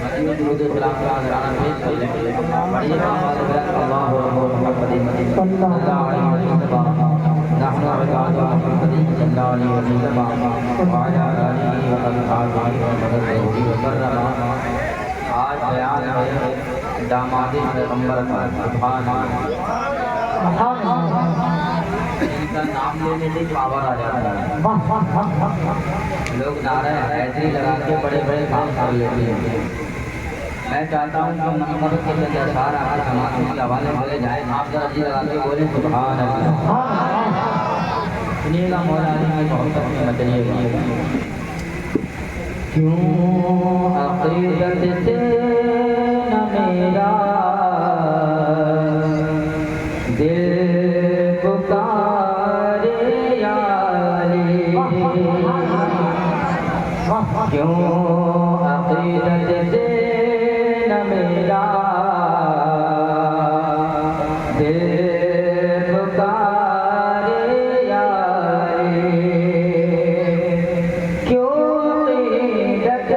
Medina दुरूद सलाम का नजराना पेश कर लेंगे पढ़िए अल्लाह मुहम्मद सल्लल्लाहु अलैहि वसल्लम नहनु अबदाद मुहम्मद सल्लल्लाहु अलैहि वसल्लम व अला आलिहि व असहाबिहि व सल्लल्लाहु वसल्लम। आज बयान है दामाद पैगंबर का सुभान इनका नाम लेने से पावर आ जाता है। लोग नारे ऐसे लगा के बड़े बड़े काम कर लेते हैं। मैं चाहता हूँ कि मनमत के चंद अशार आकर समाज के हवाले बोले जाए। आप जरा जी लगा के बोले सुभान अल्लाह। सुनिएगा मौला अली की बहुत अपनी मदनी है। क्यों अक़ीदत से न मेरा दिल पुकारे यारे, क्यों अक़ीदत से न मेरा दिल पुकारे यारे, क्यों अक़ीदत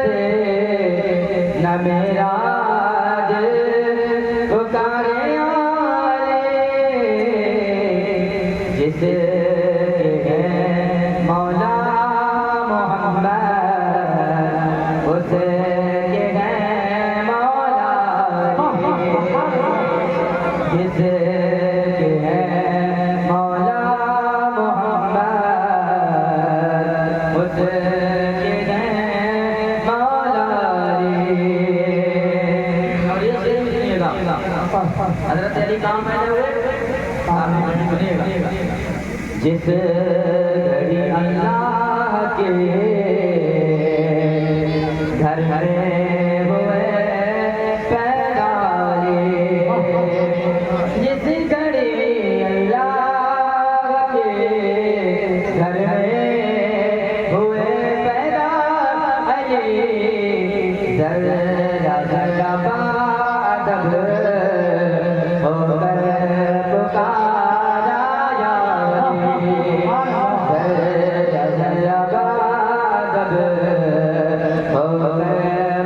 से न मेरा दिल पुकारे यारे, जिसे मौला मोहम्मद उसे जिसे मौला मोहम्मद उसे मौला हज़रत अली काम पहले हुए जिस घड़ी अल्लाह के घर में हुए पैदा जिस घड़ी अल्लाह के घर में हुए पैदा अली जर्रा जर्रा बादब होकर पुकारा या अली, जर्रा जर्रा बादब होकर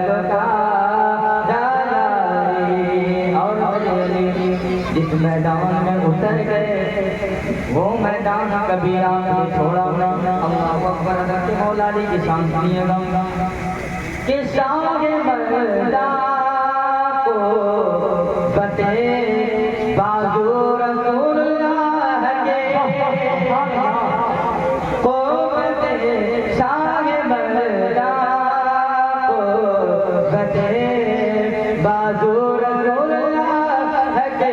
पुकारा या अली। और जिस मैदान में उतर गए वो मैदान कभी आपने छोड़ा ना। अल्लाह अकबर अदा के मौला अली की शान सुनिएगा कि शाह मर्दा को बते बाजू रसूलुल्लाह के को बते शाह मर्दा को बते बाजू रसूलुल्लाह के,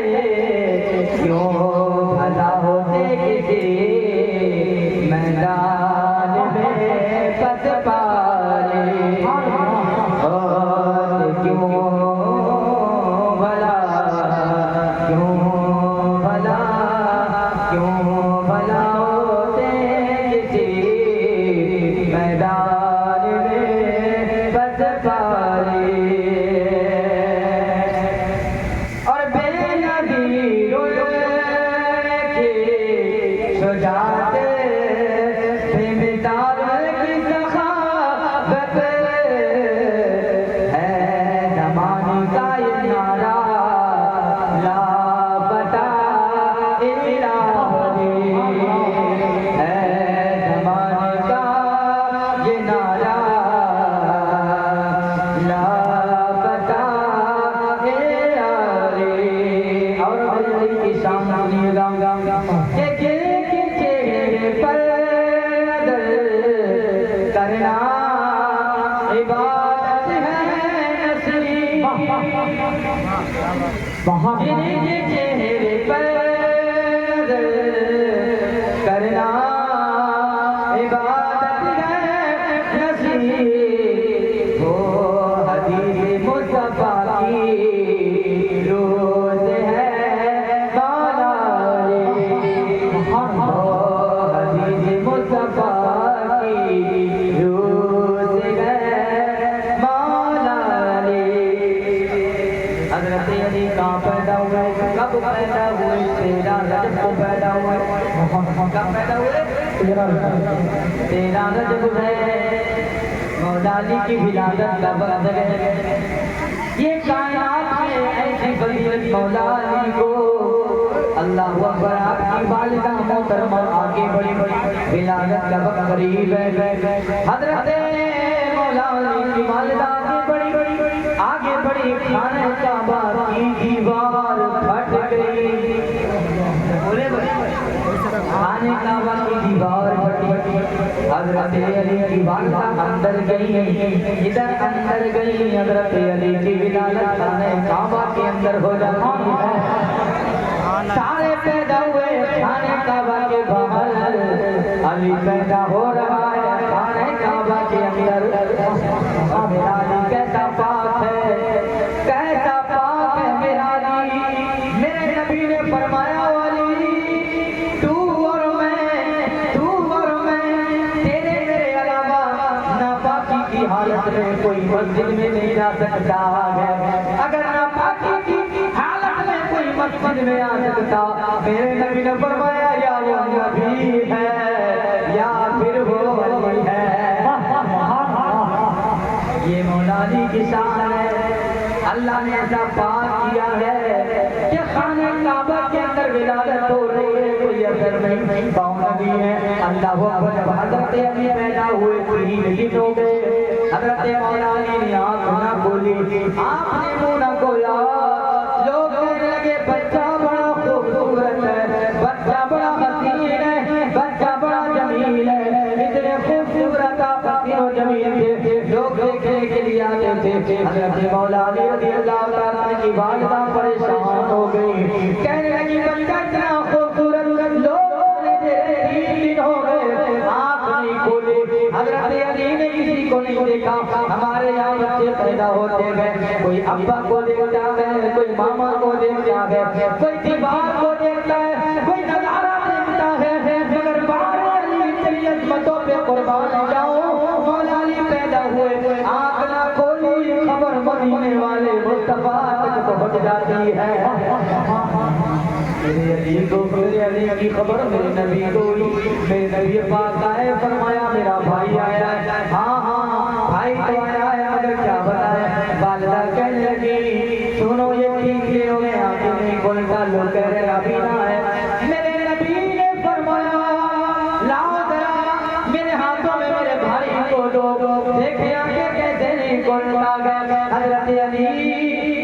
क्यों भला होते किसी मैदान में पत पाले, और क्यों भला क्यों भला क्यों भला होते किसी मैदान में पत पाले। और बेनज़ीर की शुजाअत बेमिसाल की सखावत है ज़माने का ये नारा लापता इला शान सुनिएगा कि जिनके चेहरे पर नजर करना इबादत है नसीब, जिनके चेहरे पर नजर करना इबादत है नसीब, वो हदीस मुस्तफा की रोज़ है मौला रे, वो हदीस मुस्तफा की रोज़ है मौला रे। हज़रत अली कहाँ पैदा हुए, कब पैदा हुए? 13 रजब को पैदा हुए। कब पैदा हुए? 13 रजब है मौला अली की विलादत का वक्त है। ये कायनात में ऐसी फजीलत मौला अली को अल्लाह अकबर। आपकी वालिदा मोहतरमा आगे बढ़ी, विलादत का वक्त करीब है। हज़रत मौला अली की वालिदा आगे बढ़ी, खाने काबा की दीवार फट गई। बोले खाने काबा की दीवार फटी, हज़रत अली की वालिदा अंदर गई, इधर अंदर गई। हज़रत अली की विलादत खाने काबा के अंदर हो जाती है। सारे पैदा हुए खाने काबा के बाहर, अली पैदा हो रहा है खाने काबा के अंदर। मेरा अली कैसा पाक है, कैसा पाक है मेरा अली। मेरे नबी ने फरमाया वाली तू और मैं तेरे मेरे अलावा नापाकी की हालत में कोई मस्जिद में नहीं जा सकता है। अगर नापाकी की हालत में कोई मस्जिद में आ सकता, मेरे नबी ने फरमाया या वो नबी है या फिर वो वली है। ये मौला अली की शान है। अल्लाह ने ऐसा पाक किया है कि खाने काबा के अंदर विलादत हो रही है, कोई असर नहीं। कौन नबी है? अल्लाह अकबर। जब हज़रत अली पैदा हुए 3 दिन हो गए, हज़रत मौला अली ने आँख ना खोली, आपने मुँह ना खोला। लोग कहने लगे बच्चा बड़ा खूबसूरत है, बच्चा बड़ा हसीन है, बच्चा बड़ा जमील है। इतने खूबसूरत आप तीनों जमील थे, लोग देखने के लिए आते थे। हज़रत मौला अली रज़ियल्लाहु ताला की वालिदा परेशान हो गई, कहने लगी बच्चा इतना खूबसूरत, लोगों ने 3 दिन हो गए आँख नहीं खोली। हज़रत अली ने किसी को नहीं देखा। हमारे यहाँ बच्चे पैदा होते हैं, कोई अब्बा को देखता है, कोई मामा को देखता है, कोई दीवार को देखता है, कोई नजारा देखता है, मगर बाहर अली तेरी अज़मतों पे कुर्बान जाऊं। मौला अली पैदा हुए आँख ना खोली, खबर मदीने वाले मुस्तफा तक पहुंच जाती है। मेरे अली को, मेरे अली की खबर मेरे नबी को, मेरे नबी पाक आए, फरमाया मेरा भाई आया है। हाँ भाई तो आया है, मगर क्या बताया? वालिदा कहने लगी सुनो ये ठीक हो गए, आगे नहीं बोलता, लोग कह रहे अभी ना है। मेरे नबी ने फरमाया लाओ जरा मेरे हाथों में मेरे भाई को दो, देखे आगे कैसे नहीं बोलता गया। हज़रत अली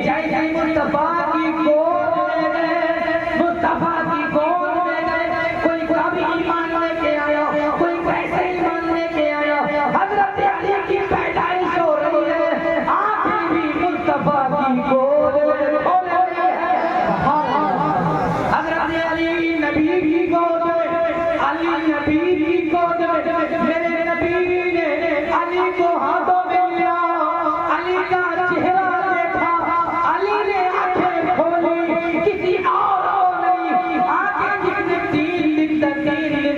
जैसे मुस्तफा की गोद में गए, मुस्तफा की गोद में गए, कोई कभी ईमान लेके आया, कोई कैसे ईमान लेके आया। हज़रत अली की पैदाइश हो रही है, आँखें भी मुस्तफा की गोद में खोल रही है। हज़रत अली नबी की गोद में, अली नबी की गोद में। मेरे नबी ने अली को हाथों में लिया, अली का चेहरा देखा, अली ने आंखें खोली, किसी और को नहीं। आंखें जिसने 3 दिन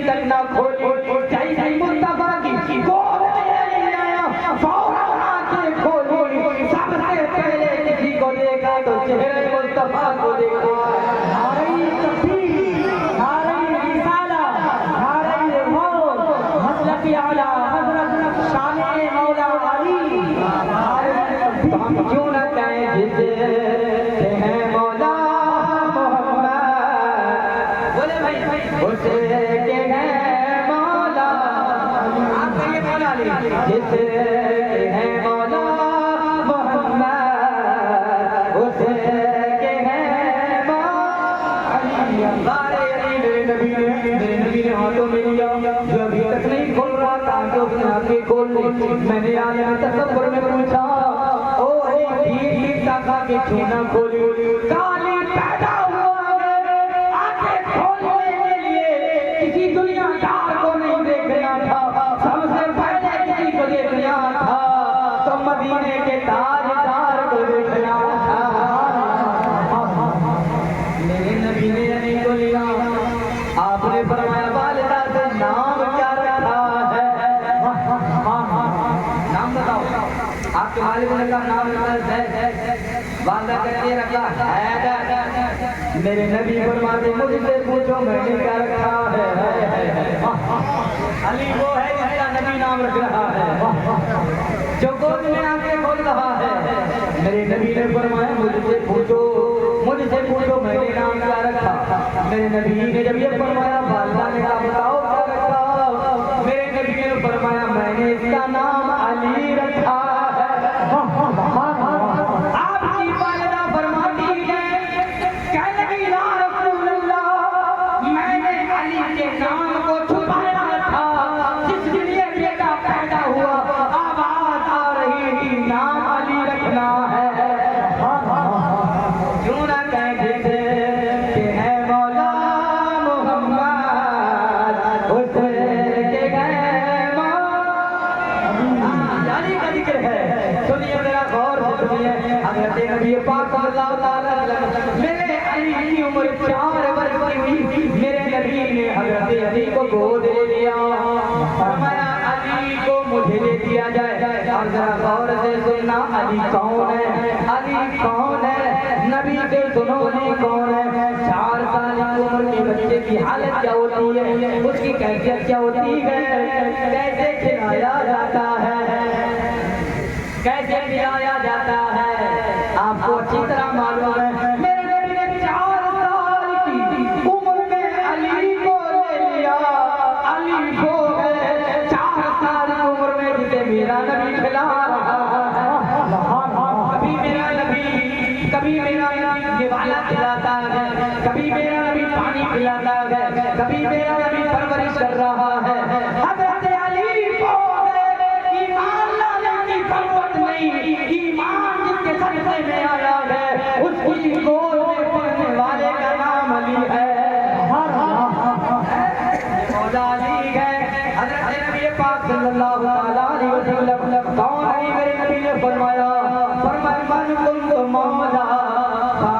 तक ना खोली, जैसे मुस्तफा की गोद में आया, फौरन आंखें खोली। सबसे पहले किसी को देखा तो चेहरे मुस्तफा को देखा। हम क्यों न कहें जिसे हैं मौला मोहम्मद, बोले भाई उसे के हैं मौला। आप कहिए मौला अली, जिसे हैं मौला मोहम्मद, उसे के हैं मौला। सारे अली मेरे नबी ने हाथों में लिया, जो अभी तक नहीं खोल रहा था कि उसने आगे खोल ली। मैंने आलम तसव्वुर में पूछा, ओ अली ठीक ताका के छूना खोली, काली पैदा हुआ है आंखें खोलने के लिए, किसी दुनियादार को नहीं देखना था, सबसे पहले किसी को देखना था तो मदीने के ताजदार को देखना था। मेरे नबी ने अली को लिया, आपने फरमाया वालिदा से नाम क्या रखा है? नाम बताओ, आपके वालिद ने कहा नाम है, वालिदा कहती रखा है। मेरे नबी फरमाते मुझसे पूछो मैंने क्या रखा है? अली वो है जिसका नबी नाम रख रहा है, जो गोद में आके खोल रहा है। मेरे नबी ने फरमाया मुझसे पूछो मैंने नाम क्या रखा? मेरे नबी ने जब ये फरमाया वालिदा ने कहा बताओ क्या रखा? मेरे नबी ने फरमाया मैंने इसका नाम अली रखा है। आपकी वालिदा फरमाती है कहने लगी या रसूल अल्लाह, मैंने अली के नाम को छुपाया था, जिसके लिए बेटा पैदा हुआ आवाज आ रही थी नाम अली रखना है। क्यों ना कह देते कि है मौला मोहम्मद उसके गए अली का जिक्र है। सुनिए मेरा गौर से सुनिए, हज़रत नबी पाक सल्लल्लाहु अलैहि वसल्लम, मेरे अली की उम्र 4 वर्ष की हुई, मेरे नबी ने हज़रत अली को गोद ले लिया, फरमाया अली को मुझे दे दिया जाए। और जरा गौर से सुनना, अली कौन है? अली कौन है? नबी के सुनो अली कौन है? 4 साल की उम्र के बच्चे की हालत क्या होती है, उसकी कैफियत क्या होती है, कैसे खिलाया जाता है, कैसे खिलाया जाता है, आपको अच्छी तरह मालूम है। मेरे नबी ने 4 साल की उम्र में अली को ले लिया। अली को है 4 साल की उम्र में जिसे मेरा नबी खिला रहा है। कभी मेरा नबी निवाला खिलाता है, कभी मेरा नबी पानी पिलाता है, कभी मेरा नबी परवरिश कर रहा है। हज़रत अली को ईमान लाने की जरूरत नहीं, ईमान जिसके सदक़े में आया है उसकी गोद में पड़ने वाले का नाम अली है। मौला अली है। हज़रत नबी पाक सल्लल्लाहु अलैहि वसल्लम कौन है? मेरे नबी ने फरमाया मन कुल मौला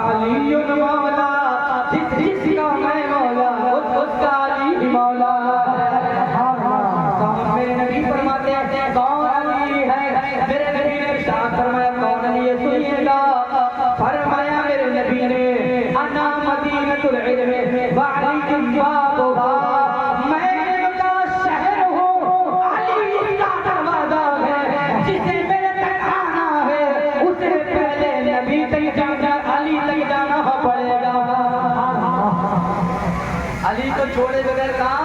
अली मौला, जिसका मैं मौला उसका अली मौला। मेरे नबी फरमाते हैं कौन अली है? मेरे नबी ने इरशाद फरमाया कौन अली है? सुनिएगा, फरमाया मेरे नबी ने अना मदीनतुल इल्म व अलैकुम बाबुहा, मैं का शहर हूँ, अली इसका दरवाजा है, जिसे मेरे तक आना है उसे पहले नबी तक जाना, अली तक जाना पड़ेगा। अली को छोड़े बगैर काम।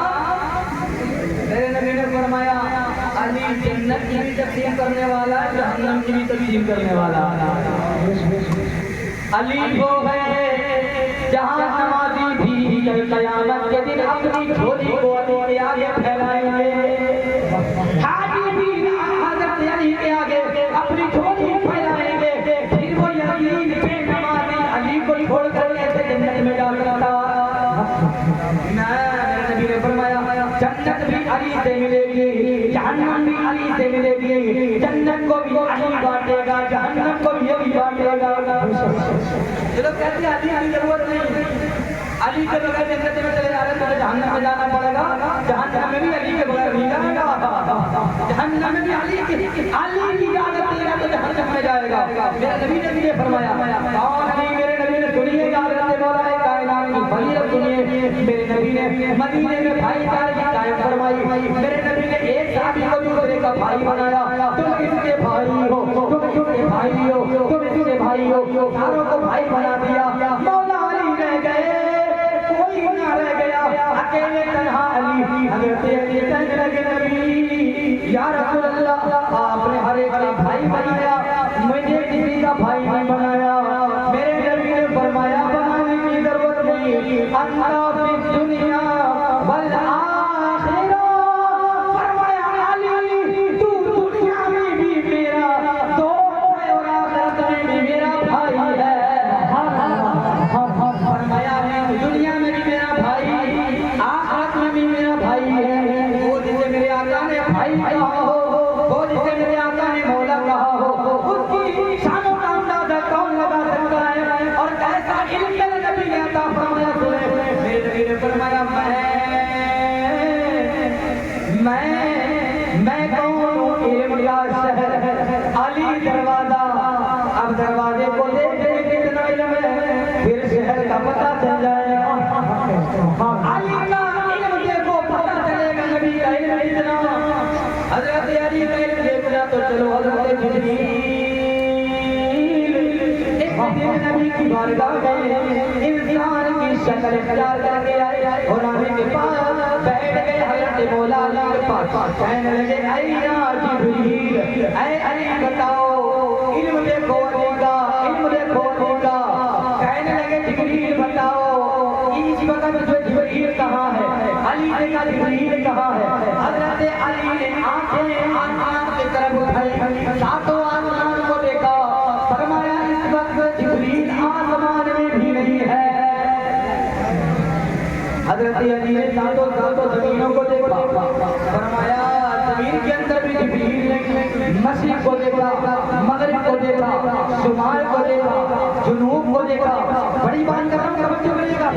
मेरे नबी ने फरमाया अली जन्नत की भी तकसीम करने वाला, जहन्नम की भी तकसीम करने वाला। अली वो है जहाँ नमाज़ी भी क़यामत के दिन अपनी झोली को अली के आगे फैलाएंगे, हाजी भी हज़रत अली के आगे अपनी झोली फैलाएंगे, फिर वो यकीन पे नमाज़ी अली को छोड़कर कैसे जन्नत में जा सकता? मेरे नबी ने फरमाया जन्नत भी अली से मिलेगी, जहन्नम भी अली से मिलेगी, जन्नत को भी अली बांटेगा, जहन्नम को भी अली बांटेगा। ये लोग कहते हैं अली की जरूरत नहीं, अली के बगैर जन्नत में चले जा रहे तो जहन्नम में जाना पड़ेगा, जहन्नम में भी अली के बगैर नहीं जाएगा, जहन्नम में भी अली की इजाजत लेगा तो जहन्नम में जाएगा। मेरे नबी ने ये फरमाया कौन अली? मेरे नबी ने सुनिए मौला कायनात की फजीलत सुनिए। मेरे नबी ने मदीने में भाईचारे की कायम फरमाई। मेरे नबी ने एक साथी को दूसरे का भाई बनाया, तुम इसके भाई हो, तुम इसके भाई हो, तुम इसके भाई हो, सारों को भाई बना दिया। मौला अली रह गए, कोई ना रह गया, अकेले तन्हा अली। हज़रत अली कहने लगे नबी या रसूल अल्लाह, आपने हर एक का भाई बनाया, मुझे किसी का भाई नहीं बनाया। मेरे नबी ने फरमाया बनाने की जरूरत नहीं, अल्लाह अली का इल्म देखो पता चलेगा नबी का इल्म इतना। हजरत अली का इल्म देखना तो चलो हजरत जिब्रील एक दिन नबी की बारगाह में इंसान की शक्ल इख्तियार करके आए और नबी के पास बैठ गए। हजरत मौला अली के पास कहने लगे ऐ या जिब्रील ऐ अली बताओ इल्म देखो अली का इल्म देखो अली का। कहने लगे जिब्रील बताओ इस वक्त जो जिब्रील कहाँ है? अली ने कहा जिब्रील कहाँ है? हजरत अली ने आंखें आसमान की तरफ उठाई, सातों आसमान को देखा, फरमाया इस वक्त जिब्रील आसमान में भी नहीं है। हजरत अली ने सातों जमीनों को देखा, फरमाया जमीन के अंदर भी जिब्रील नहीं। मशरिक को देखा, मगरिब को देखा, शुमाल को देखा, जुनूब को देखा। बड़ी बात कर रहा हूं,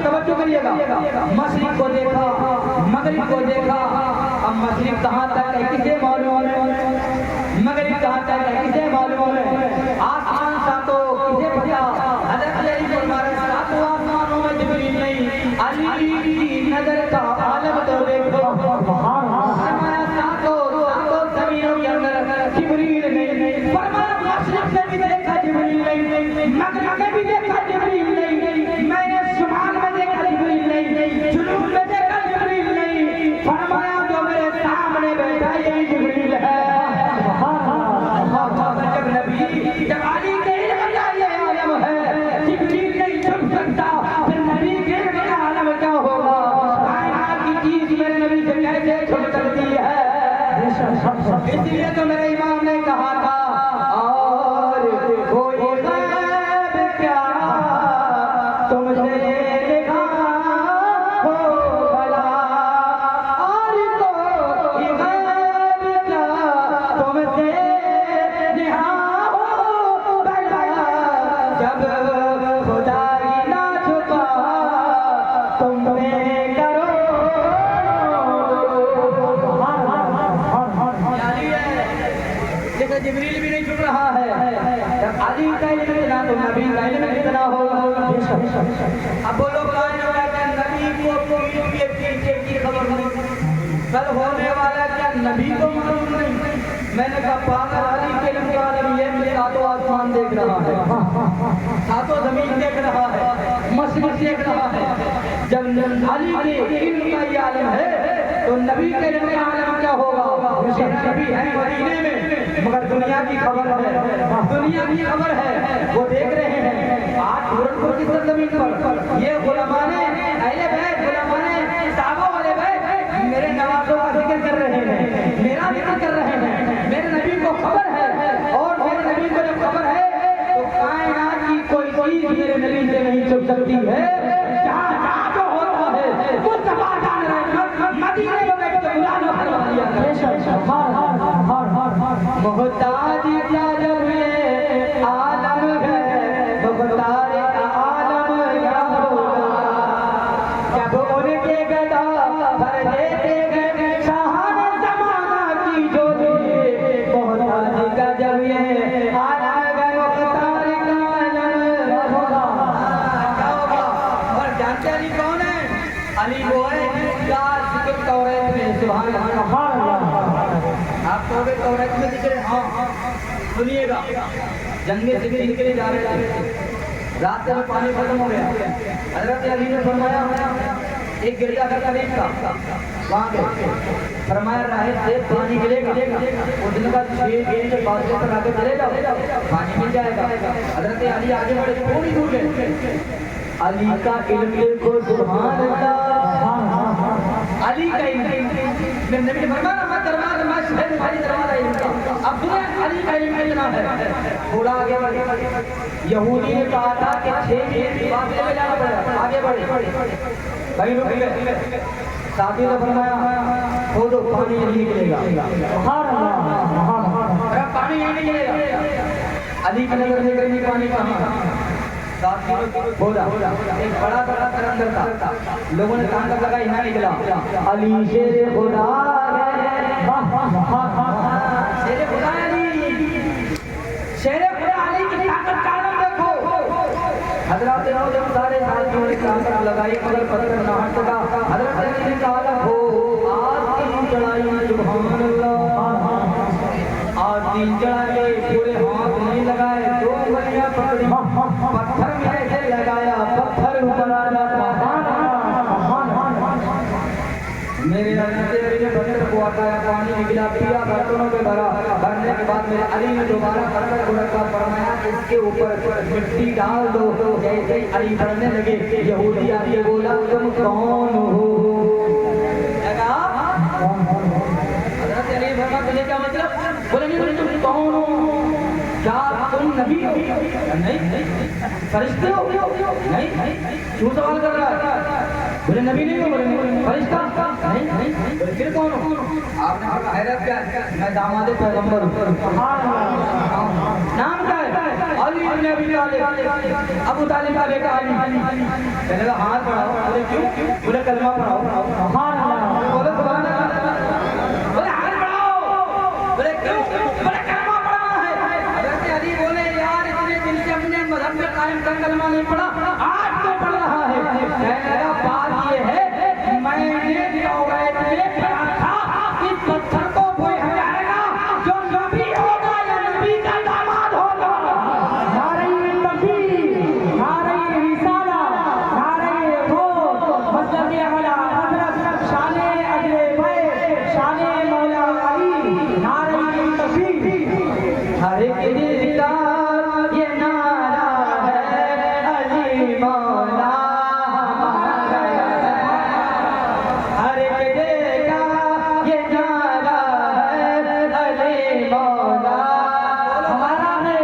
तवज्जो करिएगा। मशरिक को देखा, मगरिब को देखा। अब मशरिक कहाँ तक है किसे मालूम है? मगरिब कहाँ तक है किसे मालूम है? आसमान सातों किसे पता? हजरत अली फरमाते हैं सातों आसमानों में जिब्रील नहीं। अली की नजर का आलम तो देखो, फरमाया सातों जमीनों के अंदर जिब्रील नहीं। फरमाया मशरिक में भी देखा जिब्रील नहीं, मगरिब में भी देखा जिब्रील नहीं, मैंने शुमाल में देखा जिब्रील नहीं, जुनूब में देखा जिब्रील नहीं। फरमाया जो मेरे सामने बैठा यही जिब्रील है। जब नबी जब अली के इल्म का ये आलम है जिब्रील नहीं छुप सकता, फिर नबी के इल्म का आलम क्या होगा? कायनात की चीज मेरे नबी से कैसे छुप सकती है? इसलिए तो मेरे इमाम ने कहा था और कोई गैब क्या तुमसे लिखा हो भला, और कोई गैब क्या तुमसे लिखा हो भला। जब खुदा की ना छुपा तुमने करो। देखो जिब्रील भी नहीं छुप रहा है। जब अली का इल्म इतना तो नबी का इल्म कितना होगा? अब बोलो नबी को पीछे की खबर नहीं, कल होने वाला क्या नबी को मालूम नहीं? मैंने कहा पागल अली के इल्म का आलम ये सातों आसमान देख रहा है, सातों जमीन देख रहा है, मशरिक देख रहा है। जब अली के इल्म का ये आलम है तो नबी के इल्म का आलम क्या होगा? नबी है मदीने में मगर दुनिया की खबर है, दुनिया की खबर है, वो देख रहे हैं। आज गोरखपुर की सरजमीन पर ये उलमा ने अहले बैत, उलमा ने साहबा वाले बैत मेरे नवाजों का जिक्र कर रहे हैं, मेरा जिक्र कर रहे हैं। मेरे नबी को खबर है और मेरे नबी को जब खबर है तो कायनात की कोई चीज मेरे नबी से नहीं छुप सकती है। जहाँ जो होता है वो सभा जान रहे हैं, मदीने में बैठ के बुला लो हलवाइया मोहताज क्या जब ये आलम है मुख्तार का आलम क्या होगा? जब उनके गदा भर देते गए शाहान ज़माना की जोड़ी, मोहताज का जब ये आलम है मुख्तार का आलम होगा। क्या होगा? और जानते अली कौन है? अली वो है जिसका जिक्र तौरात में सुभान अल्लाह आप कहोगे तौरात में दिख रहे? हाँ सुनिएगा। जंगे से निकले जा रहे थे, रास्ते में पानी खत्म हो गया। हजरत अली ने फरमाया एक गिरजा का करीब था, वहाँ गए, फरमाया राहे से पानी मिलेगा, उस दिन का 6 गेंद के बाद से आगे चले जाओ पानी मिल जाएगा। हजरत अली आगे बढ़े, थोड़ी दूर गए, अली का इल्म देखो सुभान अल्लाह। अली का इल्म मेरे नबी ने फरमाया मैं दरवाजा मैं शहर भाई दरवाजा इल्म का। अब सुने अली का इल्म कितना है? थोड़ा आगे बढ़े, यहूदी ने कहा था कि 6 गेंद के बाद ले जाना पड़ेगा, आगे बढ़े भाई रुक गए। साथी ने फरमाया खोदो पानी नहीं निकलेगा, पानी नहीं निकलेगा। अली की नजर में गर्मी पानी कहाँ? खोदा एक बड़ा बड़ा तरंदर था, लोगों ने ताकत लगाई ना निकला। अली शेर खुदा है, शेर खुदा अली, शेर खुदा अली की ताकत का आलम देखो। हजरत जब सारे साथियों ने ताकत लगाई मगर पत्थर ना हट सका। मेरे अली ने पत्थर को हटाया, पानी निकला, पिया, बर्तनों पे भरा, भरने के बाद मेरे अली ने दोबारा पत्थर को रखा, फरमाया इसके ऊपर मिट्टी डाल दो। जैसे ही अली भरने लगे, यहूदी आके बोला तुम कौन हो? हज़रत अली फरमा तुझे क्या मतलब? बोले नहीं तुम कौन हो? क्या तुम नबी हो? नहीं। फरिश्ते हो? नहीं। क्यों सवाल कर रहा है? बोले नबी नहीं हो। बोले फरिश्ता? नहीं। बोले फिर कौन हो? आपने कहा हैरत क्या है? मैं दामाद पैगंबर हूं। नाम क्या है? अली इब्न अबी तालिब, अबू तालिब का बेटा अली। कहने लगा हाथ बढ़ाओ। बोले क्यों? बोले कलमा पढ़ाओ। बोले सुभान अल्लाह। बोले हाथ बढ़ाओ। बोले क्यों? बोले कलमा पढ़ना है। हज़रत अली बोले यार इतने दिन से अपने मजहब में कायम कर कलमा नहीं पढ़ा, आज तो पढ़ रहा है। कहने लगा बात ये है मैंने तौरात में पढ़ा था इस पत्थर को कोई हटाएगा जो नबी होगा या नबी का दामाद होगा। नारे तकबीर, नारे रिसाला, नारे फौज, मतलब ये वाला हज़रत शाने अजले बैत, शाने मौला अली, नारे तकबीर। हर एक दिल का ये नारा है अली मौला हमारा है। हर एक दिल का ये नारा है अली मौला हमारा है।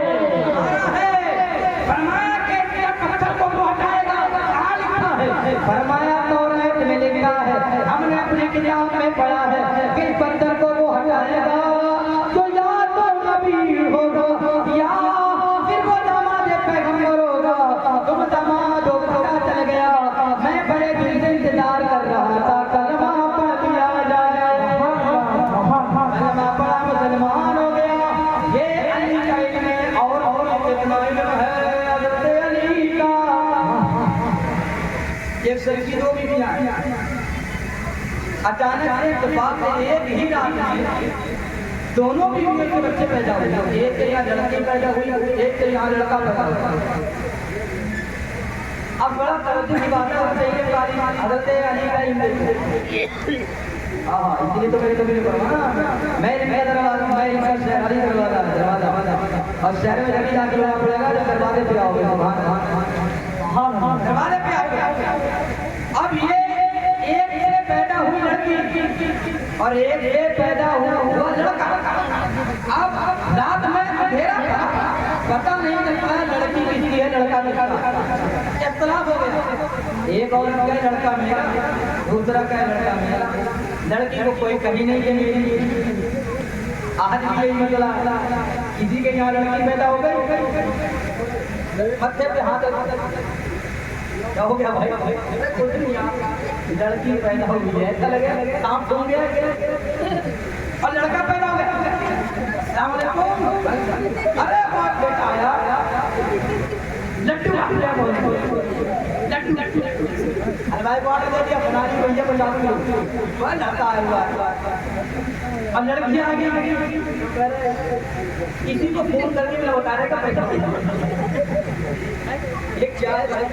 फरमाया कि जब पत्थर को वो हटाएगा कहाँ लिखा है? फरमाया तौरात में लिखा है, हमने अपनी किताब में पढ़ा है कि पत्थर को वो हटाएगा तो या तो नबी होगा या फिर वो दामाद पैगंबर होगा। तुम दामाद हो, पता चल गया। मैं बड़े दिल से इंतजार कर रहा था कलमा पढ़ दिया जाए। कलमा पढ़ा मुसलमान हो गया। ये अली का इल्म है और कितना इल्म है हज़रत अली का। एक सर की दो बीवियां अचानक से इत्तेफाक से एक ही रात में दोनों बीवियों के बच्चे पैदा हुए। एक के यहाँ लड़की पैदा हुई, एक के यहाँ लड़का पैदा हुआ। अब बड़ा तवज्जो की बात है हज़रत अली का इल्म। हाँ इसलिए तो मेरे कभी नहीं पढ़ा ना। मैं इनका शहरी दरवाजा और शहर में जब जाके जाना पड़ेगा जब दरवाजे पे आओगे। दरवाजे पे आओगे। अब ये एक से पैदा हुई लड़की और एक से पैदा हुआ लड़का। अब रात में अंधेरा था, पता नहीं चल पाया लड़की किसकी है लड़का किसका। इख्तिलाफ हो गया, एक औरत का लड़का मेरा, दूसरा का लड़का मेरा। लड़की को कोई कहीं नहीं के मेरी। आज भी यही मसला, किसी के यहाँ लड़की पैदा हो गई, मत्थे पे हाथ क्या हो गया भाई? कुछ नहीं, लड़की पैदा हो गई है, ऐसा लगे सांप सूंघ गया और लड़का पैदा हो गया। अस्सलाम वालेकुम। अरे बाप बेटा आया, लड्डू लड्डू हलवाई को आर्डर दे दिया, बना दी भैया 50 किलो। वह लड़का आया हुआ और लड़की आ गई। किसी को फोन करके मैं बता रहा था पैसा एक क्या है भाई,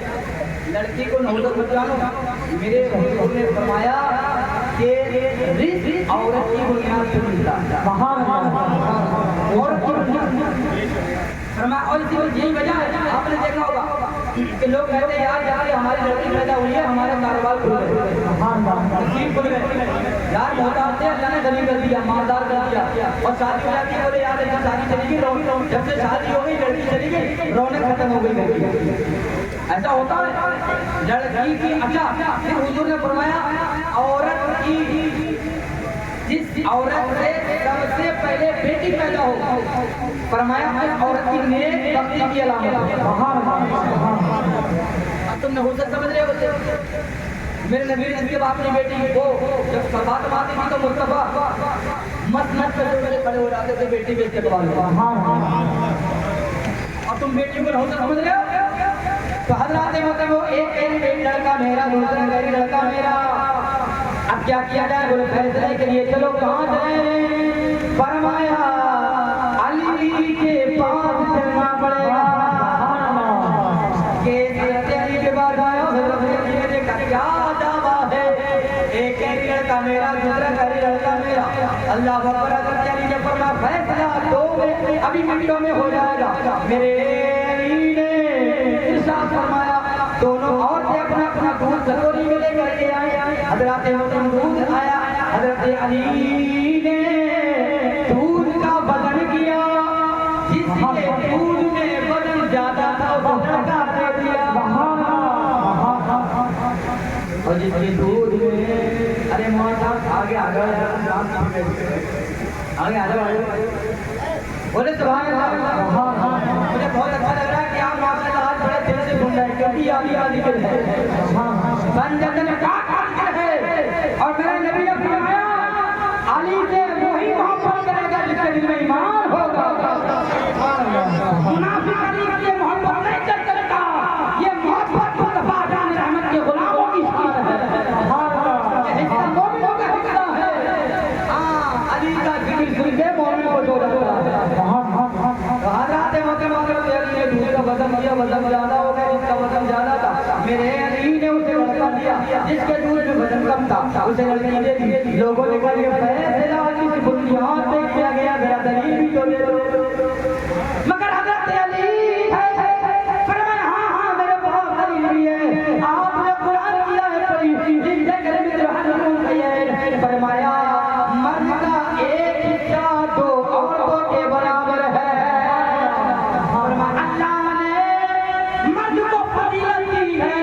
लड़की को नौबत मत जानो। मेरे हुजूर ने फरमाया कि रिज़्क़ औरत की बुनियाद पे मिलता है। और इसी यही वजह है, आपने देखा होगा कि लोग कहते हैं यार यार हमारी लड़की पैदा हुई है, हमारा कारोबार खुल गया यार। मोहताज से अल्लाह ने गरीब कर दिया, मालदार कर दिया और शादी हो जाती बोले यार ऐसी शादी चली गई, जब से शादी हो गई लड़की चली गई, रौनक खत्म हो गई। ऐसा होता है लड़की की। अच्छा फिर हुजूर ने फरमाया औरत की, जिस औरत से सबसे पहले बेटी पैदा हो, फरमाया औरत की नेक बख्ती की अलामत। तुमने हुस्न समझ रहे हो? मेरे नबी ने जब अपनी बेटी को जब सबात माती थी तो मुस्तफा मत पे खड़े हो जाते थे बेटी बेच के। और तुम बेटी को हुस्न समझ रहे हो? तो हज़रत मतलब वो एक लड़का मेरा, दूसरा लड़का मेरा। अब क्या किया जाए? बोले फैसले के लिए चलो कहाँ जाए? फरमाया अली के पास चलना पड़ेगा। अली के पास आया, क्या दावा है? एक लड़का लड़का मेरा, दूसरा कह रही लड़का मेरा। अल्लाह अकबर। हज़रत अली ने फरमाया फैसला दो में अभी मिनटों में हो जाएगा। मेरे अली ने इरशाद फरमाया दोनों औरतें अपना अपना दूध कटोरी में लेकर के आए। हज़रत दूध आया, हज़रत अली ने दूध का वजन किया, जिसके दूध में वजन ज्यादा था वो लड़का दे दिया, और जिसके दूध में अरे मौला आगे आगे आगे आगे बोले सुभान अल्लाह। मुझे बहुत अच्छा लग रहा है कि आप माशाअल्लाह आज बड़े दिल से सुन रहे हैं, क्योंकि आदि के है संजन का है। और मेरे नबी ने फरमाया अली से वही मोहब्बत करेगा जिसके दिल में ईमान होगा। मुनाफिक अली से मोहब्बत नहीं कर सकता। ये मोहब्बत मुस्तफा जान रहमत के गुलामों की शान है। हिस्सा मोमिनों का हिस्सा है। अली का जिक्र सुन के मोमिन को जोड़ देता है। हज़रत मोहम्मद अली ने दूध का वजन किया, वजन ज्यादा हो गया, उसका वजन ज्यादा था। मेरे अली ने उसे लड़का दिया, जिसके दूध में वजन कम था उसे लड़की दे दी। लोगों ने कहा फैसला किस बुनियाद पे किया गया, मेरा दलील भी तो दे दो। मगर हज़रत अली फरमाया हाँ मेरे पास दलील भी है। आपने कुरान किया है पढ़ी, जिससे कलमे रहमान है। फरमाया मर्द का एक हिस्सा दो औरतों के बराबर है। फरमाया अल्लाह ने मर्द को फजीलत दी है,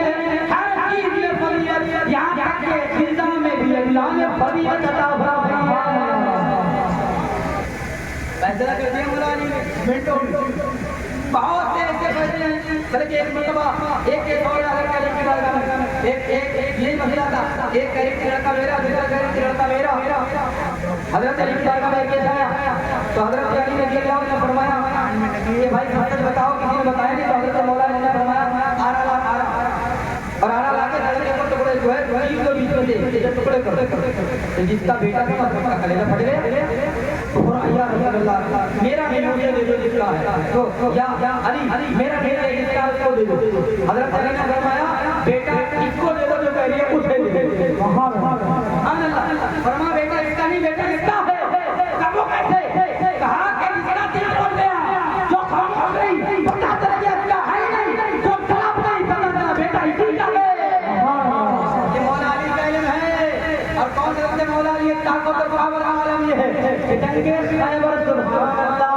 हर चीज में फजीलत, यहाँ तक के फिजा में भी अल्लाह ने फजीलत अता फरमाई है। फैसला कर दिया मौला अली ने मिनटों में। बहुत से ऐसे फैसले हैं, बल्कि एक मरतबा एक और अगर कह रही कि एक यही मसला था, एक कह रही कि लड़का मेरा, दूसरा कह रही कि लड़का मेरा। हज़रत अली की बारगाह में एक केस आया, तो हज़रत अली ने ने फरमाया कि भाई सच बताओ, किसी ने बताया नहीं। तो हज़रत मौला अली ने फरमाया आरा और आरा लाके लड़के को टुकड़े जो है चीज को बीच में दे टुकड़े कर, जिसका बेटा था उसका कलेजा फट गया। मेरा मुझे दे दो जिसका है, तो या अली मेरा बेटा जिसका उसको दे दो। हज़रत अली ने फरमाया बेटा इसको दे दो जो कह रही है उसे दे दो। फरमा बेटा इसका नहीं, बेटा इसका है। कब कैसे कहा कि इसका दिल टूट गया, जो काम हो गई पता चल गया इसका है नहीं, जो तड़प नहीं पता चला बेटा इसी का है। ये मौला अली का इल्म है। और कौन से मौला अली ताकत और पावर का आलम ये है। जंगे खैबर सुभान अल्लाह,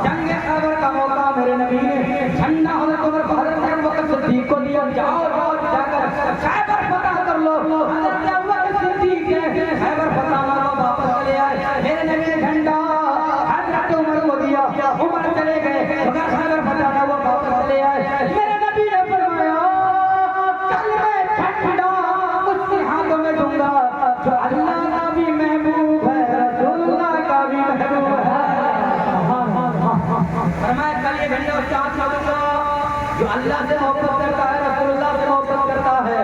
जंगे खैबर का मौका मेरे नबी ने झंडा हज़रत उमर को हज़रत अबू बकर सिद्दीक को दिया। जाओ जाकर खैबर फतह कर लो। हज़रत अबू बकर सिद्दीक ने खैबर फतह मारो, वापस चले आए। मेरे नबी ने झंडा हज़रत उमर को दिया, उमर चले गए, मगर खैबर फतह ना हुआ, वापस चले आए। मेरे नबी ने फरमाया कल मैं झंडा उसके हाथों में दूंगा जो अल्लाह का भी महबूब है, रसूलुल्लाह का भी महबूब है। फरमाया कल ये झंडा उसके हाथ में दूंगा जो अल्लाह से मोहब्बत करता है, रसूलुल्लाह से मोहब्बत करता है,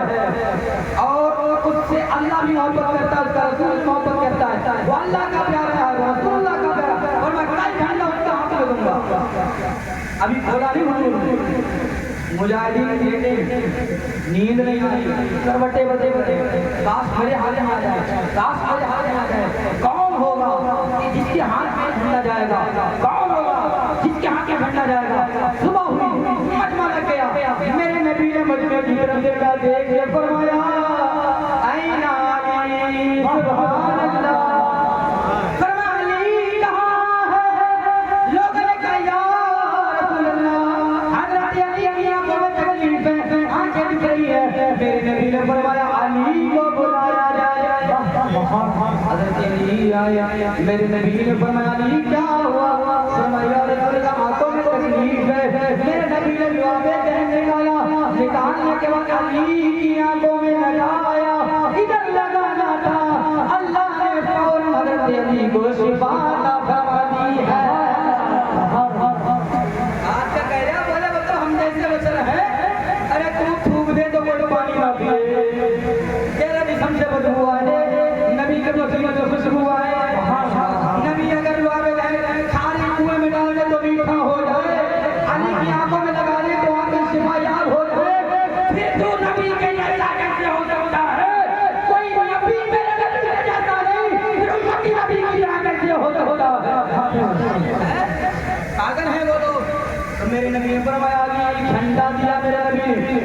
और उससे अल्लाह भी मोहब्बत करता है, उसका रसूल मोहब्बत करता है, वो अल्लाह का प्यारा है, रसूलुल्लाह का प्यारा है, और मैं कल झंडा उसके हाथ में दूंगा। अभी बोला नहीं हुजूर मुजाहिदीन नींद नहीं आई, करवटे बजे बजे काश मेरे हाथ में आ जाए, काश मेरे हाथ में आ जाए। कौन होगा कि जिसके हाथ में झंडा जाएगा, कौन होगा जिसके हाथ में झंडा जाएगा। सुबह हुई, मजमा लग गया, मेरे नबी ने मजमे की तरफ देखा, देख के फरमाया ऐना अली सुभान अल्लाह। फरमाया अली कहाँ है? लोगों ने कहा या रसूल अल्लाह, हज़रत अली की आंखों में तकलीफ है, आंखें दिख रही है। मेरे नबी ने फरमाया अली को बुलाया जाए। हज़रत अली आया, मेरे नबी ने फरमाया अली क्या हुआ? फरमाया रसूल अल्लाह आंखों में तकलीफ है। मेरे नबी ने जवाब निकालने के बाद अली की आंखों में लगाया, इधर लगाना था, अल्लाह ने फौरन हज़रत अली को शिफा अता फरमा दी है। आज का कह रहा बोले मतलब हम जैसे बचर है, अरे तू थूक दे तो कोई पानी ना पिए, तेरा जिस्म से बदबू आए, नबी के जिस्म से खुशबू आए, नबी अगर खाली कुएं में डाल दे तो मीठा हो जाए, अली की आंखों में लगा दे तो आंखें शिफा याद हो जाए, फिर तू नबी के जैसा कैसे हो सकता है?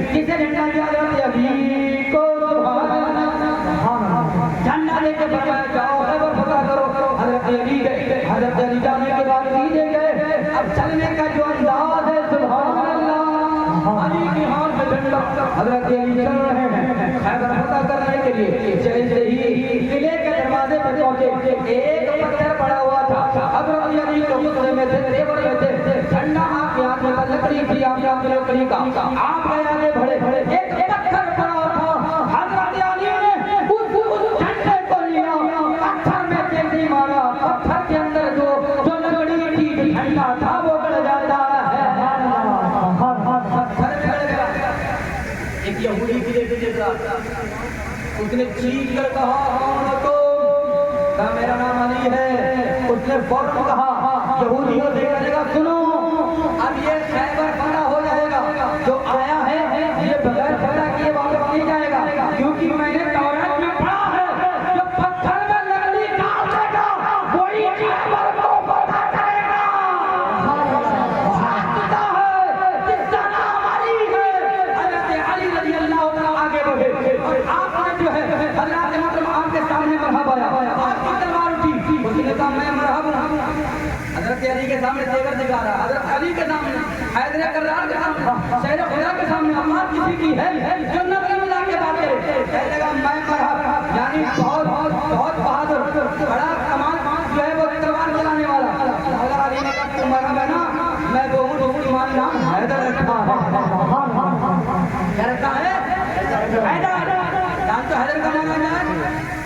किसे झंडा दिया हजरत अली को झंडा लेके बताया जाओ खैबर फतह करो। हजरत अली गए, हजरत अली जाने के बाद कीजे गए। अब चलने का जो अंदाज है सुभान अल्लाह, अली के हाथ में झंडा, हजरत अली चल रहे हैं खैबर फतह करने के लिए। जैसे ही किले के दरवाजे पर पहुंचे एक पत्थर पड़ा हुआ था। हजरत अली को गुस्से में थे, तेवर में थे, झंडा आपके हाथ में लकड़ी थी, आपके लकड़ी का आप गए आगे बढ़े, एक पत्थर पड़ा था। हजरत अली ने उस झंडे को लिया, पत्थर में जैसे मारा, पत्थर के अंदर जो लकड़ी थी झंडा था वो गड़ जाता है। पत्थर गड़ गया। एक यहूदी किले पे देख रहा था, उसने चीख कर कहा कौन हो तुम? कहा मेरा नाम अली है। उसने फौरन कहा यहूदी को देखने लगा, सुनो अब ये खैबर फतह हो जाएगा, जो आया है ये बगैर फतह किए वापस नहीं जाएगा, क्योंकि मैंने तौरात में पढ़ा है जो पत्थर में लकड़ी डाल देगा वही खैबर को फतह करेगा। पता है जिसका नाम अली है। हजरत अली रज़ी अल्लाह तआला आगे बढ़े और आपने जो है हजरत मतलब आपके सामने मरहबा आया, आपकी तलवार उठी, उसने कहा मैं मरहबा। हजरत अली के सामने तेवर दिखा रहा, हजरत अली के सामने, हैदर कर्रार के सामने, शेर खुदा के सामने अम्मा किसी की है जो नबी मिला के बात करे, कहेगा मैं मरहबा, यानी बहुत बहादुर, बड़ा कमाल जो है वो तलवार चलाने वाला। हजरत अली ने कहा तुम मरहबा ना, मैं वो हूं तुम्हारा नाम हैदर रखा है। क्या रखा है? हैदर। नाम तो हैदर का नाम है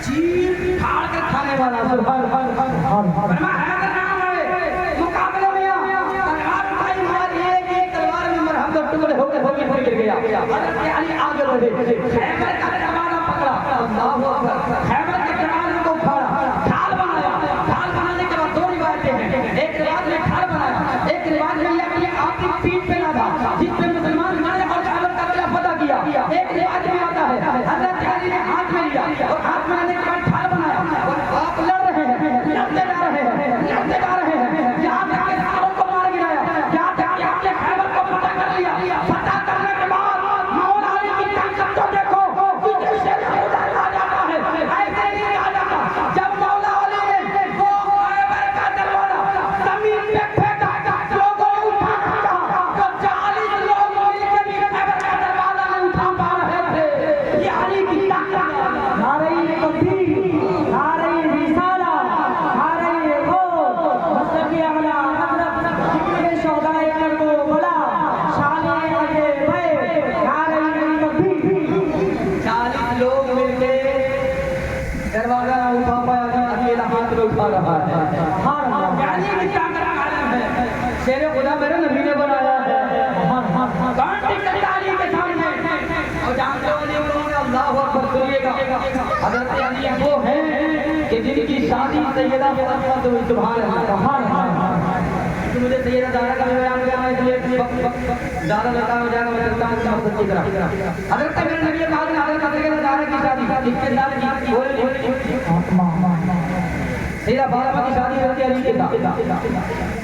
चीर फाड़ कर खाने वाला। गिर गया। हजरत अली आगे बढ़े, खैबर का दरवाजा पकड़ा, अल्लाहू अकबर, खैबर के दरवाजे को उखाड़ा, ढाल बनाया। ढाल बनाने के बाद दो रिवायतें हैं, एक रिवाज में ढाल बनाया, एक रिवाज में यह कि आपकी पीठ पे लगा जिस पे मुसलमान मरे और खैबर का किला फतह किया। एक रिवाज में आता है हजरत अली ने हाथ में लिया और हाथ में लेने के बाद ढाल बनाया और आप लड़ रहे हैं, लड़ते जा रहे हैं, यहाँ तक के सारों को मार गिराया, यहाँ तक कि आपने खैबर को फतह कर लिया। फतह करने के बाद मौला अली की ताकत तो देखो, किसी से उधर आ जाता है, ऐसे नहीं आ जाता। जब मौला अली ने वो खैबर का दरवाजा जमीन पे फेंका, लोगों ने उठा तो 40 लोग मिलकर भी खैबर का दरवाजा नहीं उठा पा रहे थे। ये अली की ताकत है। नारे तकबीर, नारे रिसाला, नारे गौस, मस्तकी अला हजरत जिक्र शोहदाए को बड़ा शाने आगे बढ़े, नारे तकबीर। 40 लोग मिलके दरवाजा उठा पाया, अकेला हाथ में उठा रहा है। यानी की ताकत आलम है, शेर खुदा मेरे नबी ने बनाया है। अली के सामने और जानते हो अल्लाहू अकबर करिएगा। हजरत अली वो हैं कि जिनकी शादी सैयदा फातिमा से हुई। सुभान अल्लाह। मुझे सैयदा ज़हरा का बयान करना है, इसलिए ज़्यादा लगा हो जाएगा, मैं करता हूँ उसका मकसद की तरह। हजरत मेरे नबी ने कहा हजरत सैयदा ज़हरा की शादी किसके साथ की? सैयदा फातिमा की शादी हजरत अली के साथ।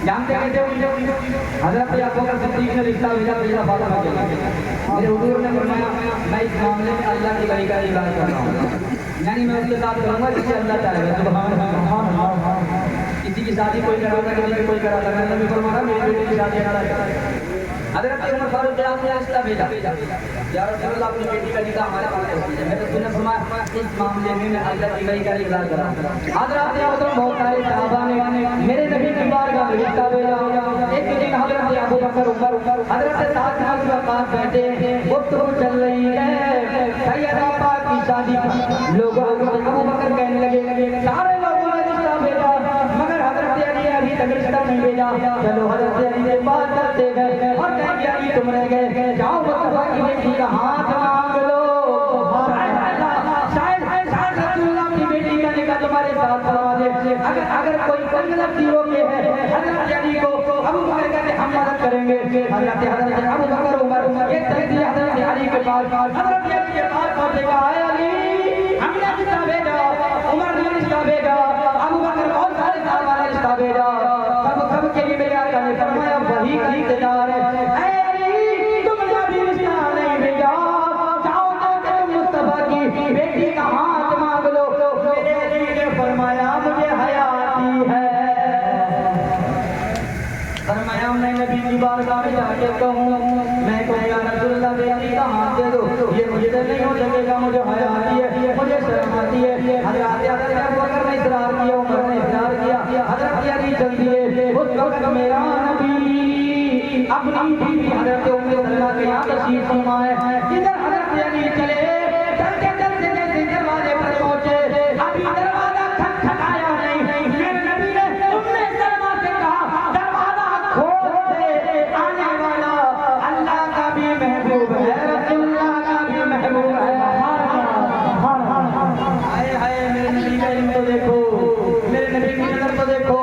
जानते कैसे हुई? हजरत अबू बकर सिद्दीक ने रिश्ता भेजा सैयदा फातिमा के लिए। मेरे हुजूर ने फरमाया मैं इस मामले में अल्लाह की वली का इलाज कर रहा हूँ, यानी मैं उसके साथ करूँगा जिससे अल्लाह चाहेगा। सुभान अल्लाह। किसी की शादी कोई कराता, किसी की कोई कराता, मैंने नबी फरमाया मेरी बेटी की शादी करा। हजरत उमर फारूक ने रिश्ता भेजा, या रसूलल्लाह अपनी बेटी का निकाह हमारे पास कर दीजिए। मेरे रसूल ने फरमाया इस मामले में मैं अल्लाह की वली का इलाज कर रहा हूँ। हजरत ने बहुत सारे सहाबा ने मेरे नबी की बारगाह में रिश्ता भेजा। एक दिन हजरत अबू बकर उमर हजरत साथ में पास बैठे, गुफ्तगू चल रही है सैयदा पाक की शादी की। लोगों अबू बकर कहने लगे सारे लोगों ने रिश्ता भेजा मगर हजरत अली ने अभी तक रिश्ता नहीं भेजा। चलो हजरत अली से बात करते गए और कह दिया कि तुम रह गए, जाओ मुस्तफा की बेटी का हाथ मांग लो। शायद रसूलुल्लाह अपनी बेटी का निकाह तुम्हारे साथ करवा दे। अगर कोई गलती हो गई है हजरत अली को अबू बकर कहते हम मदद करेंगे। हजरत अबू बकर उमर एक तरह से हजरत अली के पास हजरत अली के पास पहुंचेगा, आए अली हमने रिश्ता भेजा, उमर ने रिश्ता भेजा, अबू बकर बहुत सारे साहबा ने रिश्ता भेजा, सब के लिए मेरे आका ने फरमाया वही का इंतजार है। ऐ अली तुमने अभी रिश्ता नहीं भेजा, बारगाह में जाके कहूँ, मैं कहूँगा रसूलुल्लाह बेटी का हाथ दे दो, ये मुझसे नहीं हो सकेगा, मुझे हया आती है, मुझे शर्म आती है। हज़रत अबू बकर ने इकरार किया, उमर ने इकरार किया, हज़रत अली चल दिए। उस वक्त मेरा नबी अपनी बीवी हज़रत उम्मे सलमा के यहाँ तशरीफ फरमाए। इधर हज़रत अली चले, चलते चलते जैसे दरवाजे पर पहुंचे, अभी दरवाजा खटखटाया नहीं, मेरे नबी ने उम्मे सलमा से कहा, दरवाजा खोल दे, आने वाला अल्लाह का भी महबूब है, रसूलुल्लाह का भी महबूब है। हाय हाय, मेरे नबी का इल्म तो देखो, मेरे नबी की नजर तो देखो।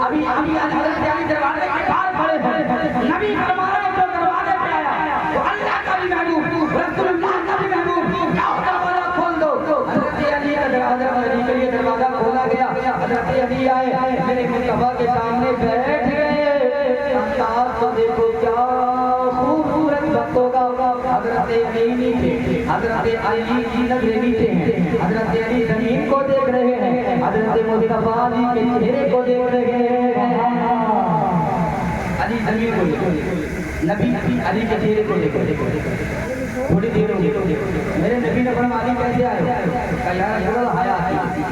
अभी अभी हज़रत अली दरवाजे के बाहर खड़े हैं, नबी फरमा रहे हैं जो दरवाजे पे आया वो अल्लाह का भी महबूब, रसूलुल्लाह का भी महबूब, जाओ दरवाजा खोल दो। हज़रत अली का दरवाजा के लिए दरवाजा खोला गया। हज़रत अली आए, मेरे मुस्तफा के सामने बैठ गए। अंदाज तो देखो क्या खूबसूरत बातों का। हज़रत अली नीचे, हज़रत अली की नजरें नीचे हैं, हज़रत अली जमीन को देख रहे हैं, हज़रत मुस्तफा अली के चेहरे को देख रहे हैं। अली जमीन को देखो, नबी अली के चेहरे को देखो। थोड़ी देर हो गई, मेरे नबी ने फरमाया अली कैसे आए हो? कहा यार बोलो हया आती,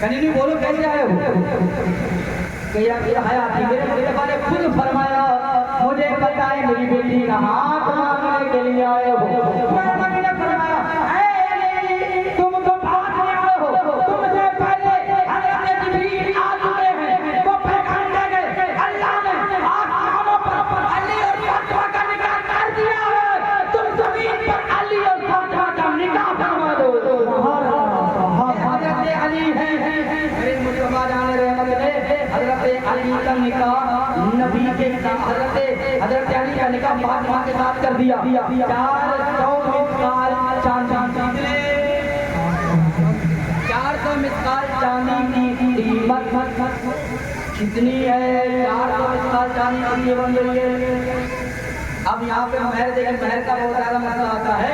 कंटिन्यू बोलो कैसे आए हो? कहा हया आती। मेरे मुस्तफा ने खुद फरमाया मुझे पता है मेरी बेटी का हाथ मांगने के लिए आए हो। मेरे नबी ने फरमाया तुम तो बात में आए हो, तुमसे पहले हज़रत जिब्रील आ चुके हैं, वो पैगाम दे गए। अल्लाह ने आसमानों पर अली और फातिमा का निकाह कर दिया है, तुम जमीन पर अली और फातिमा का निकाह फरमा दो। हज़रत अली हैं, मेरे मुस्तफा जाने रहमत ने हज़रत अली का निकाह नबी के साथ, हज़रत अली का निकाह फातिमा के साथ कर दिया। 400 मिसकाल चांदी, 400 मिसकाल चांदी की कीमत कितनी है? 400 मिसकाल चांदी की बन रही है। अब यहाँ पे महर देखिए, महर का बहुत ज्यादा मसला आता है।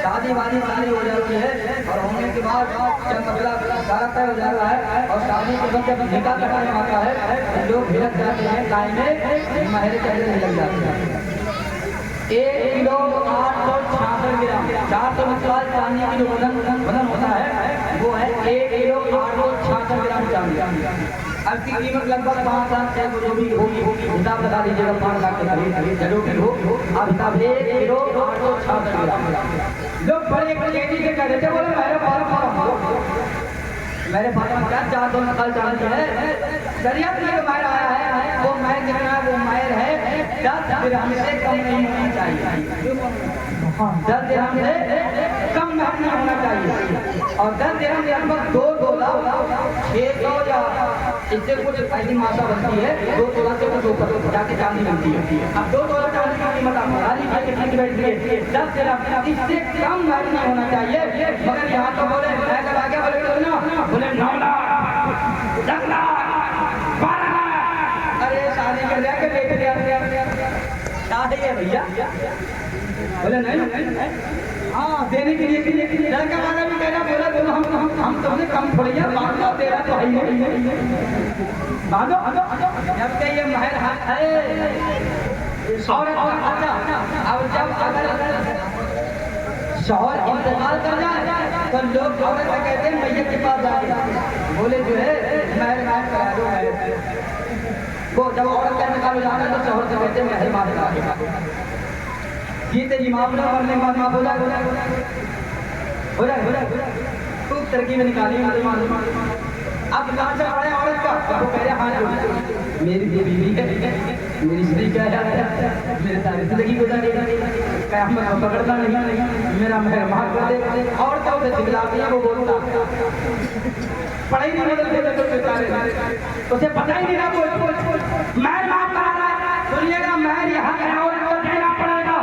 शादी वादी सारी हो जाती है और होने के बाद जब मसला सारा तय हो जाता है और शादी के बाद जब निकाह का टाइम आता है लोग भिड़क जाते हैं, टाइम में महर पहले लग जाते हैं। 1 किलो 866 ग्राम, 400 मिसकाल चांदी की जो वजन होता है वो है 1 किलो 866 ग्राम चांदी। अब की कीमत लगभग 5 लाख से जो भी होगी हिसाब लगा लीजिएगा, 5 लाख के करीब जो भी हो। अब हिसाब 1 किलो 866 ग्राम। लोग बड़े तेजी से कह रहे थे, बोले मेरे पास क्या 400 मिसकाल चांदी है, शरीयत में जो महर आया है वो महर जितना वो महर है 10 दिरहम से कम नहीं होनी चाहिए, 10 दिरहम से कम महर नहीं होना चाहिए। और 10 दिरहम लगभग 2 तोला 600 या इससे कुछ ऐसी मात्रा बनती है, 2 तोला से कुछ ऊपर जाके चांदी बनती है। अब 2 तोला चांदी की कीमत आप बता लीजिए कितनी की बैठती है, 10 दिरहम, इससे कम महर नहीं होना चाहिए। मगर यहाँ तो बोले मैं कब आ गया, बोले 9 लाख 10 लाख 12 लाख। अरे शादी कर लिया के लेके क्या शादी है भैया? बोले नहीं हाँ देने के लिए लड़का वाला भी कह रहा, बोला बोलो हम तुमसे कम थोड़ी है, बांधो तेरा तो है ही बांधो। जब के ये महर हाथ है और अच्छा, अब जब अगर शौहर इंतकाल कर जाए तो लोग औरत से कहते हैं मैयत के पास जाए, बोले जो है महर करा दो। वो जब औरत का इंतकाल हो जाता है तो शौहर से कहते हैं महर मार करा दो। ये तेरी माफ ना करने के बाद माफ हो जाए खूब तरक्की में निकाली। अब कहाँ से आया औरत का, वो कह रहे हाँ मेरी बीवी है, मेरी स्त्री क्या है, मेरे सारी जिंदगी गुजारेगा, कयामत को पकड़ना नहीं, मेरा महर माफ कर दे। और क्या उसे सिखलाती है, वो बोलता पढ़ाई नहीं बदलते तो बेचारे उसे पता ही नहीं रहा, वो महर माफ करा रहा है। सुनिएगा, महर यहाँ औरत को देना पड़ेगा,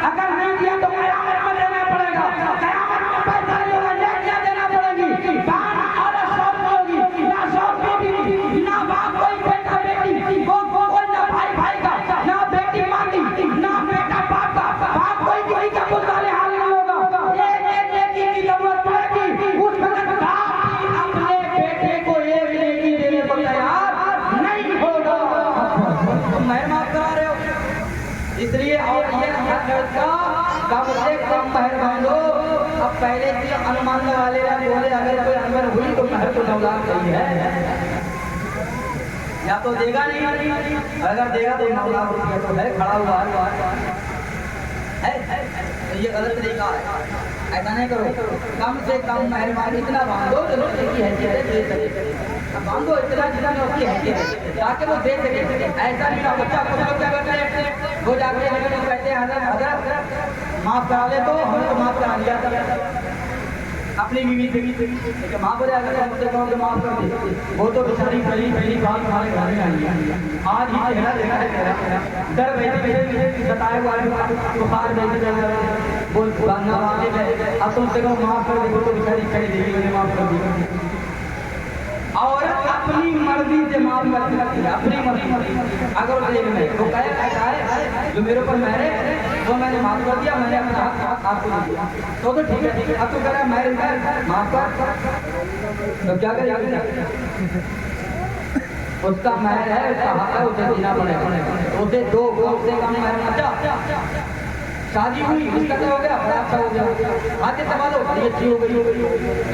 अगर नहीं दिया तो कयामत में देना पड़ेगा, कयामत में पैसा नहीं होगा, नेकियां देना पड़ेगी। बाप औरत सब होगी ना, सब बेटी ना, बाप कोई बेटा बेटी वो कोई ना, भाई भाई का ना, बेटी माँ की ना, बेटा बाप का, बाप कोई किसी का गुस्साले हाल नहीं होगा। एक नेकी की जरूरत पड़ेगी, उस वक्त बाप अपने बेटे को एक नेकी देने को तैयार नहीं होगा। कम से कम महर बांधो। अब पहले की अनुमान वाले बोले अगर कोई अनवर हुई तो महर तो 9 लाख सही है, या तो देगा नहीं, अगर देगा तो 9 लाख रुपया तो है खड़ा हुआ है। तो ये गलत तरीका है, ऐसा नहीं करो। कम से कम मेहरबानी इतना बांधो जो की हैसियत दे सके, बांधो इतना जितना उसकी हैसियत है ताकि वो दे सके। ऐसा नहीं ना बच्चा कुछ लोग क्या करते हैं, वो जाके कहते हैं हजरत माफ करा ले, तो हमने तो माफ करा लिया अपनी बीवी से, माँ बोले अगर मुझसे कहो तो माफ कर दे, वो तो बेचारी पहली बात हमारे घर में आई है, आज ही चेहरा देखा है तेरा, डर बैठे बताए बुखार बैठे बोल वाले में, अब तुमसे कहो माफ कर दे, वो तो बेचारी कह देगी मैंने माफ कर दिया। और अपनी मर्जी से माफ कर सकती है, अपनी मर्जी। अगर वो में वो कहे जो मेरे ऊपर मेरे वो मैंने माफ कर दिया, मैंने अपना हक आपको दे दिया, तो ठीक है। अब तू कह रहा है मैं माफ कर, तो क्या करेगा? उसका महर है, उसका हक है, उसे देना पड़ेगा। उसे दो से कम महर मचा। शादी हुई, उसका क्या हो गया, बड़ा अच्छा हो गया, आगे संभालो, बड़ी अच्छी हो गई,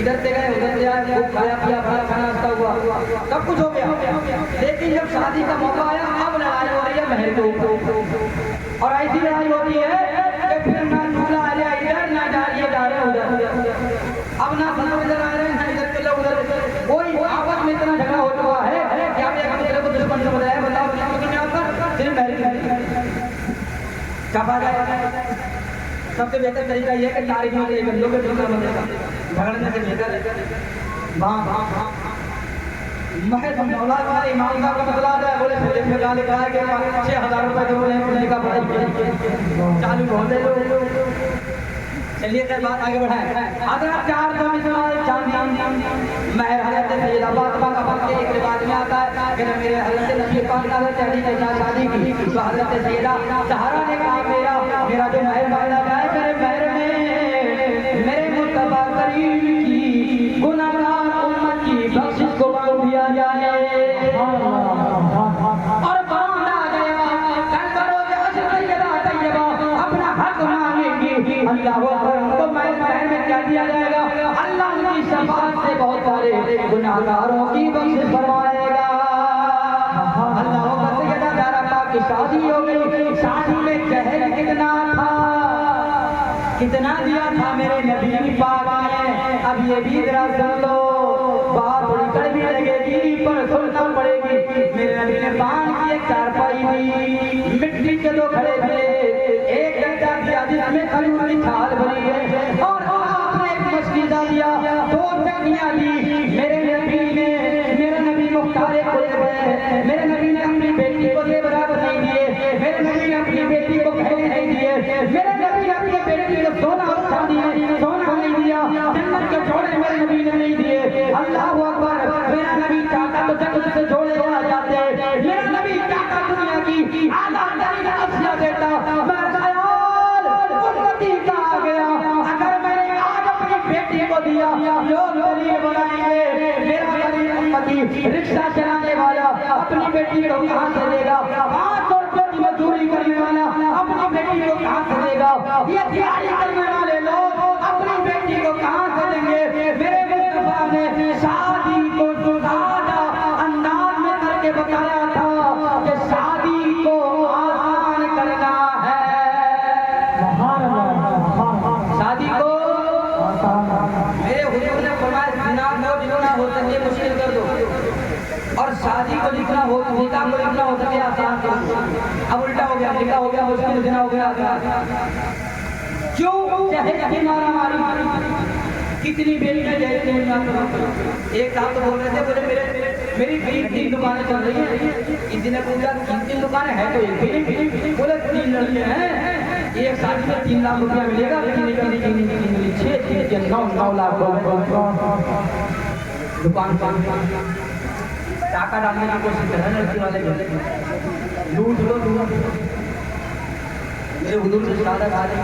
इधर से गए उधर से आए, खूब खाया पिया, बड़ा खाना नाश्ता हुआ, सब कुछ हो गया। लेकिन जब शादी का मौका आया, अब लड़ाई हो रही है महर के ऊपर, और ऐसी लड़ाई होती है कि फिर ना दूल्हा आ रहा इधर, ना जा रहे उधर, अब ना सब इधर आ रहे हैं, इधर के लोग उधर, कोई आपस में इतना झगड़ा हो चुका है कि आप एक दूसरे को दुश्मन से बताया, बताओ सिर्फ महर कहा जाए। सबसे बेहतर तरीका यह है कि तारीख में एक बंदों के दूसरा बंदेगा झगड़ने से बेहतर महज मौला वाले इमाम साहब का मसला है, बोले फिर में गाली कहा कि 6000 रुपए दो बोले का पढ़ाई चालू हो गए। चलिए सर बात आगे बढ़ाएं। अगर आप 400 में चांदी महर हजरत सैयदा फातिमा का बात एक रिवाज में आता है कि मेरे हजरत नबी पाक का चढ़ी के साथ शादी की, तो हजरत सैयदा सहारा ने कहा मेरा जो महर बांधा जाए, मेरे महर में मेरे मुस्तफा करीम की गुनाहगार उम्मत की बख्शिश को बांध दिया जाए। और बांधा गया, कल करोगे सैयदा तैयबा अपना हक मांगेंगी, अल्लाह तो महर में क्या दिया जाएगा, अल्लाह की शफाअत से बहुत सारे गुनाहगारों की बख्शिश फरमाएगा। अल्लाह सैयदा ज़हरा पाक की शादी हो गई, शादी में जहर कितना दिया था मेरे नबी पाक ने। अब ये भी जरा सुन लो, बात थोड़ी कड़वी लगेगी पर सुनना पड़ेगी। मेरे नबी ने पान की एक चारपाई दी, मिट्टी के 2 खड़े थे, एक गड्ढा दिया जिसमें खजूर की छाल भरी है, और आपने एक मस्जिदा दिया, 2 टकनियां दी। मेरे नबी मुख्तारे को मेरे नबी ने अपनी बेटी को जेवरात नहीं दिए, मेरे नबी ने अपनी बेटी को गहने नहीं दिए, मेरे नबी ने अपनी बेटी को सोना नहीं दिया, जन्नत के जोड़े मेरे नबी ने नहीं दिए। अल्लाह अकबर। मेरा नबी चाहता तो जन्नत से जोड़े आ जाते, मेरा नबी चाहता दुनिया की आला तरीन अशिया देता। आ गया अगर मैंने आज अपनी बेटी को दिया, लोग गरीब बनाएंगे, मेरा गरीब उम्मती रिक्शा चलाने वाला अपनी बेटी को कहां से देगा, 500 रुपये की मजदूरी करने वाला अपनी बेटी को कहां से देगा, ये तैयारी करने वाले लोग अपनी बेटी को कहां से देंगे। मेरे मुस्तफा ने शादी को सादा अंदाज में करके बताया था कि शादी को आसान करना है, शादी को मेरे हुजूर ने फरमाया जितना हो सके मुश्किल कर दो, और शादी को जितना हो निकाह को जितना हो सके आसान कर दो। अब उल्टा हो गया, निकाह हो गया मुश्किल, जितना हो गया आसान। क्यों? चाहे मारा मारी कितनी बेटियां जैसे एक साहब तो बोल रहे थे, बोले मेरी 3 दुकानें चल रही है। किसी ने पूछा 3 दुकानें हैं तो एक भी, बोले 3 लड़कियां हैं, एक साल में 3 लाख रुपया मिलेगा, 6-9 लाख दुकान टाका डालने की कोशिश कर रहे हैं लड़की वाले, लूट लो मेरे हुजूर से शादा खाने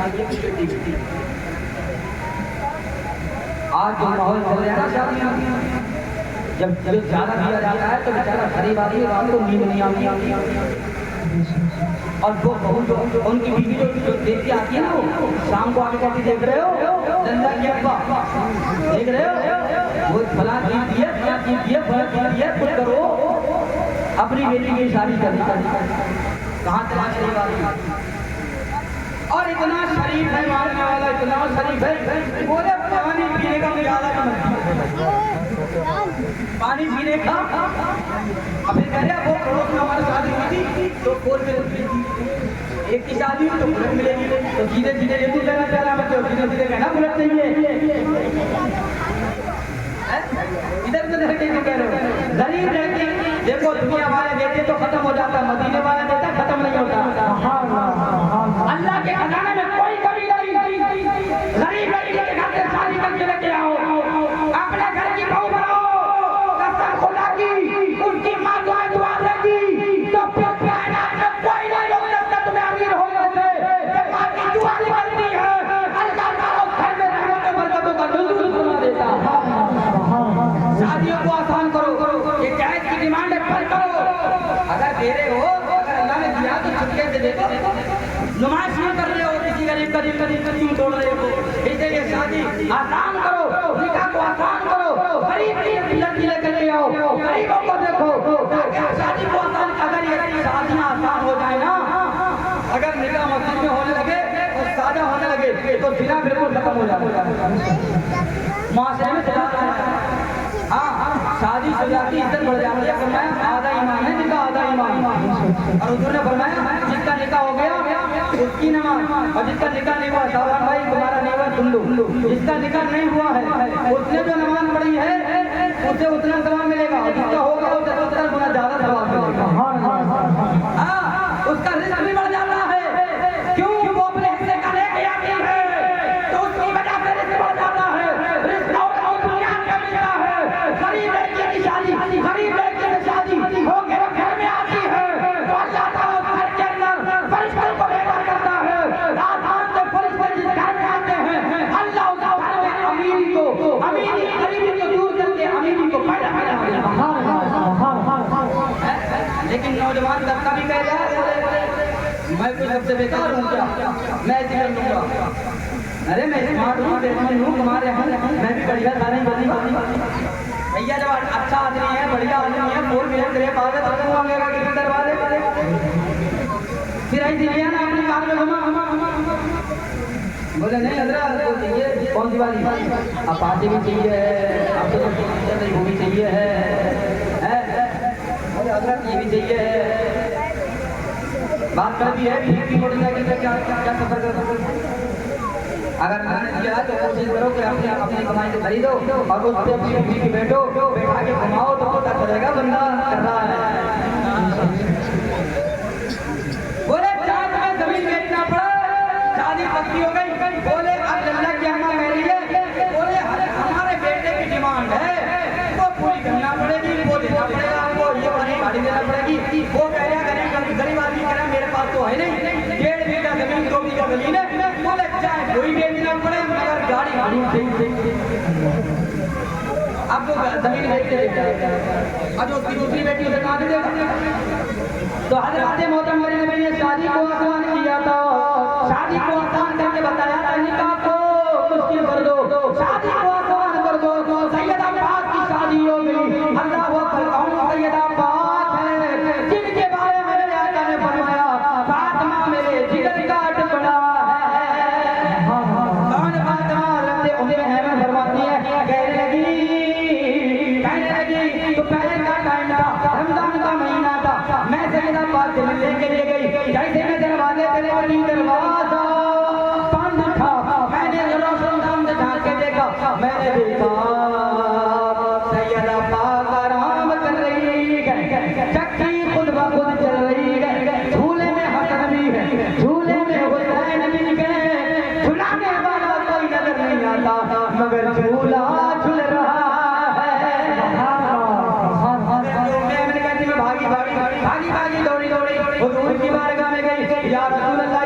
आज जो माहौल चल रहा है ना शादी, जब ज्यादा दिया जाता है तो बेचारा गरीब आदमी रात को नींद नहीं आती। और वो बहू जो उनकी बीवी जो देख के आती है ना, वो शाम को आके कहती देख रहे हो नंदा की अब्बा, देख रहे हो वो फला चीज दिए फला चीज दिए फला चीज दिए, कुछ करो अपनी बेटी की शादी करनी। कहाँ चला चली वाली और इतना शरीफ है मारने वाला, इतना शरीफ है, बोले पानी पीने का प्याला का पानी पीने का। अभी कह रहे वो पड़ोस में हमारी शादी हुई थी तो 4 मिनट एक की शादी हुई तो बुलेट मिलेगी, तो धीरे धीरे ये तू कहना चाह रहा बच्चों, धीरे धीरे कहना बुलेट चाहिए। इधर तो देख के कह रहे हो गरीब रहती, देखो दुनिया वाले देते तो खत्म हो जाता, मदीने वाले देता खत्म नहीं होता। अल्लाह के खजाने में कोई कमी नहीं। गरीब लड़की के घर से शादी करके लेके आओ, अपने घर की बहू बनाओ, कसम खुदा की उनकी माँ दुआ देगी तो फिर कायनात में कोई नहीं रोक सकता तुम्हें अमीर होने से। माँ की दुआ निकलती है, अल्लाह ताला घर में रहने के बरकतों का नुज़ूल फरमा देता है। शादियों को आसान करो, ये जायज की डिमांड है पर करो, अगर दे रहे हो, अगर अल्लाह ने दिया तो छुटके से दे दो। नुमाइश नहीं कर रहे हो, किसी गरीब का दिल तोड़ रहे हो, इसलिए शादी आसान करो, निकाह को आसान करो, गरीब की लड़की लेकर के आओ, गरीबों को देखो, शादी को आसान। अगर ये शादियाँ आसान हो जाए ना, अगर निकाह मस्जिद में होने लगे और सादा होने लगे तो जिना बिल्कुल खत्म हो जाए माशरे में। हाँ, शादी शुदा की इज्जत बढ़ जाती है। फरमाया आधा ईमान है जिसका आधा ईमान, और हुजूर ने फरमाया जिसका निकाह हो गया उसकी नमाज, और जिसका निकाह नहीं हुआ साहब भाई तुम्हारा नहीं हुआ सुन लो, जिसका निकाह नहीं हुआ है उसने जो नमाज पढ़ी है उसे उतना सवाब मिलेगा, जिसका होगा उसे 70 गुना ज्यादा सवाब मिलेगा। हाँ, उसका रिस्क भी बढ़ जाता है, क्यों वो अपने हिस्से का लेके आती है तो उसकी वजह से रिस्क बढ़ जाता है। रिस्क और दुनिया में मिलता है। गरीब लड़की की शादी, गरीब लड़की की शादी हो के घर में आती है तो अल्लाह ताला घर के अंदर फरिश्तों को भेजा करता है। आसमान से फरिश्ते जिस घर में आते हैं अल्लाह उस घर में अमीरी को, अमीरी गरीबी को दूर करके अमीरी को पैदा करता है। लेकिन नौजवान दबका भी कह जाए मैं कुछ सबसे बेकार हूँ क्या, मैं ऐसे कर लूंगा, अरे मैं स्मार्ट हूँ, बेहतरीन हूँ, कमा रहे हैं, मैं भी बढ़िया सारे भैया जब अच्छा आदमी है, बढ़िया आदमी है, 4 मिनट तेरे पास है तो मांगेगा किसी दरवाजे फिर ऐसी लिया ना अपनी कार में घुमा, बोले नहीं हजरत वो चाहिए, कौन सी वाली अपाचे भी चाहिए है, अब तो वो भी चाहिए है, बोले हजरत ये भी चाहिए है। बात कर दी है भीड़ की मोटरसाइकिल से क्या क्या सफर कर सकते। अगर मैंने दिया तो कोशिश करो कि अपनी कमाई से खरीदो और उस पर अपनी बीवी बैठो, बैठा के घुमाओ तो पता चलेगा बंदा कर रहा है। बोले चाँद में जमीन बेचना पड़ा, शादी पक्की हो गई, बोले अब अल्लाह की अम्मा कह रही है, बोले हमारे बेटे की डिमांड है वो पूरी करना पड़ेगी, वो देना पड़ेगा आपको, ये वाली गाड़ी देना पड़ेगी। वो कह रहा गरीब आदमी कह रहा मेरे पास तो है नहीं, 1.5 बीघा जमीन 2 बीघा जमीन है, बोले चाहे कोई बेचना पड़े मगर गाड़ी अब तो जमीन बेचते अब जो उसकी दूसरी बेटी उसे कहाँ देगा। तो हज़रत मोहतरम नबी ने शादी को आसान किया था, शादी को आसान करके बताया था निकाह को मुश्किल कर दो, शादी को आसान कर दो। सैयदा पाक की शादी हो गई, अल्लाह वो कौन सैयदा पाक है जिनके बारे में मेरे आका ने फरमाया फातिमा मेरे जिगर का टुकड़ा है। कौन फातिमा रब्बे उम्मे अहमद फरमाती है, कहने लगी तो पहले का टाइम था, रमजान का महीना था, मैं सैयदा पाक से मिलने के लिए गई, जैसे मैं दरवाजे पे गई दरवाजा बंद था, मैंने रोशन से झांक के देखा, मैंने देखा सैयदा पाक आराम कर रही है, चक्की खुद ब खुद चल रही है, झूले में हसन भी है, झूले में हुसैन भी है, झुलाने वाला कोई नजर नहीं आता मगर झूला झूल रहा है। भागी दौड़ी हुजूर की बारगाह में गई, या रसूल अल्लाह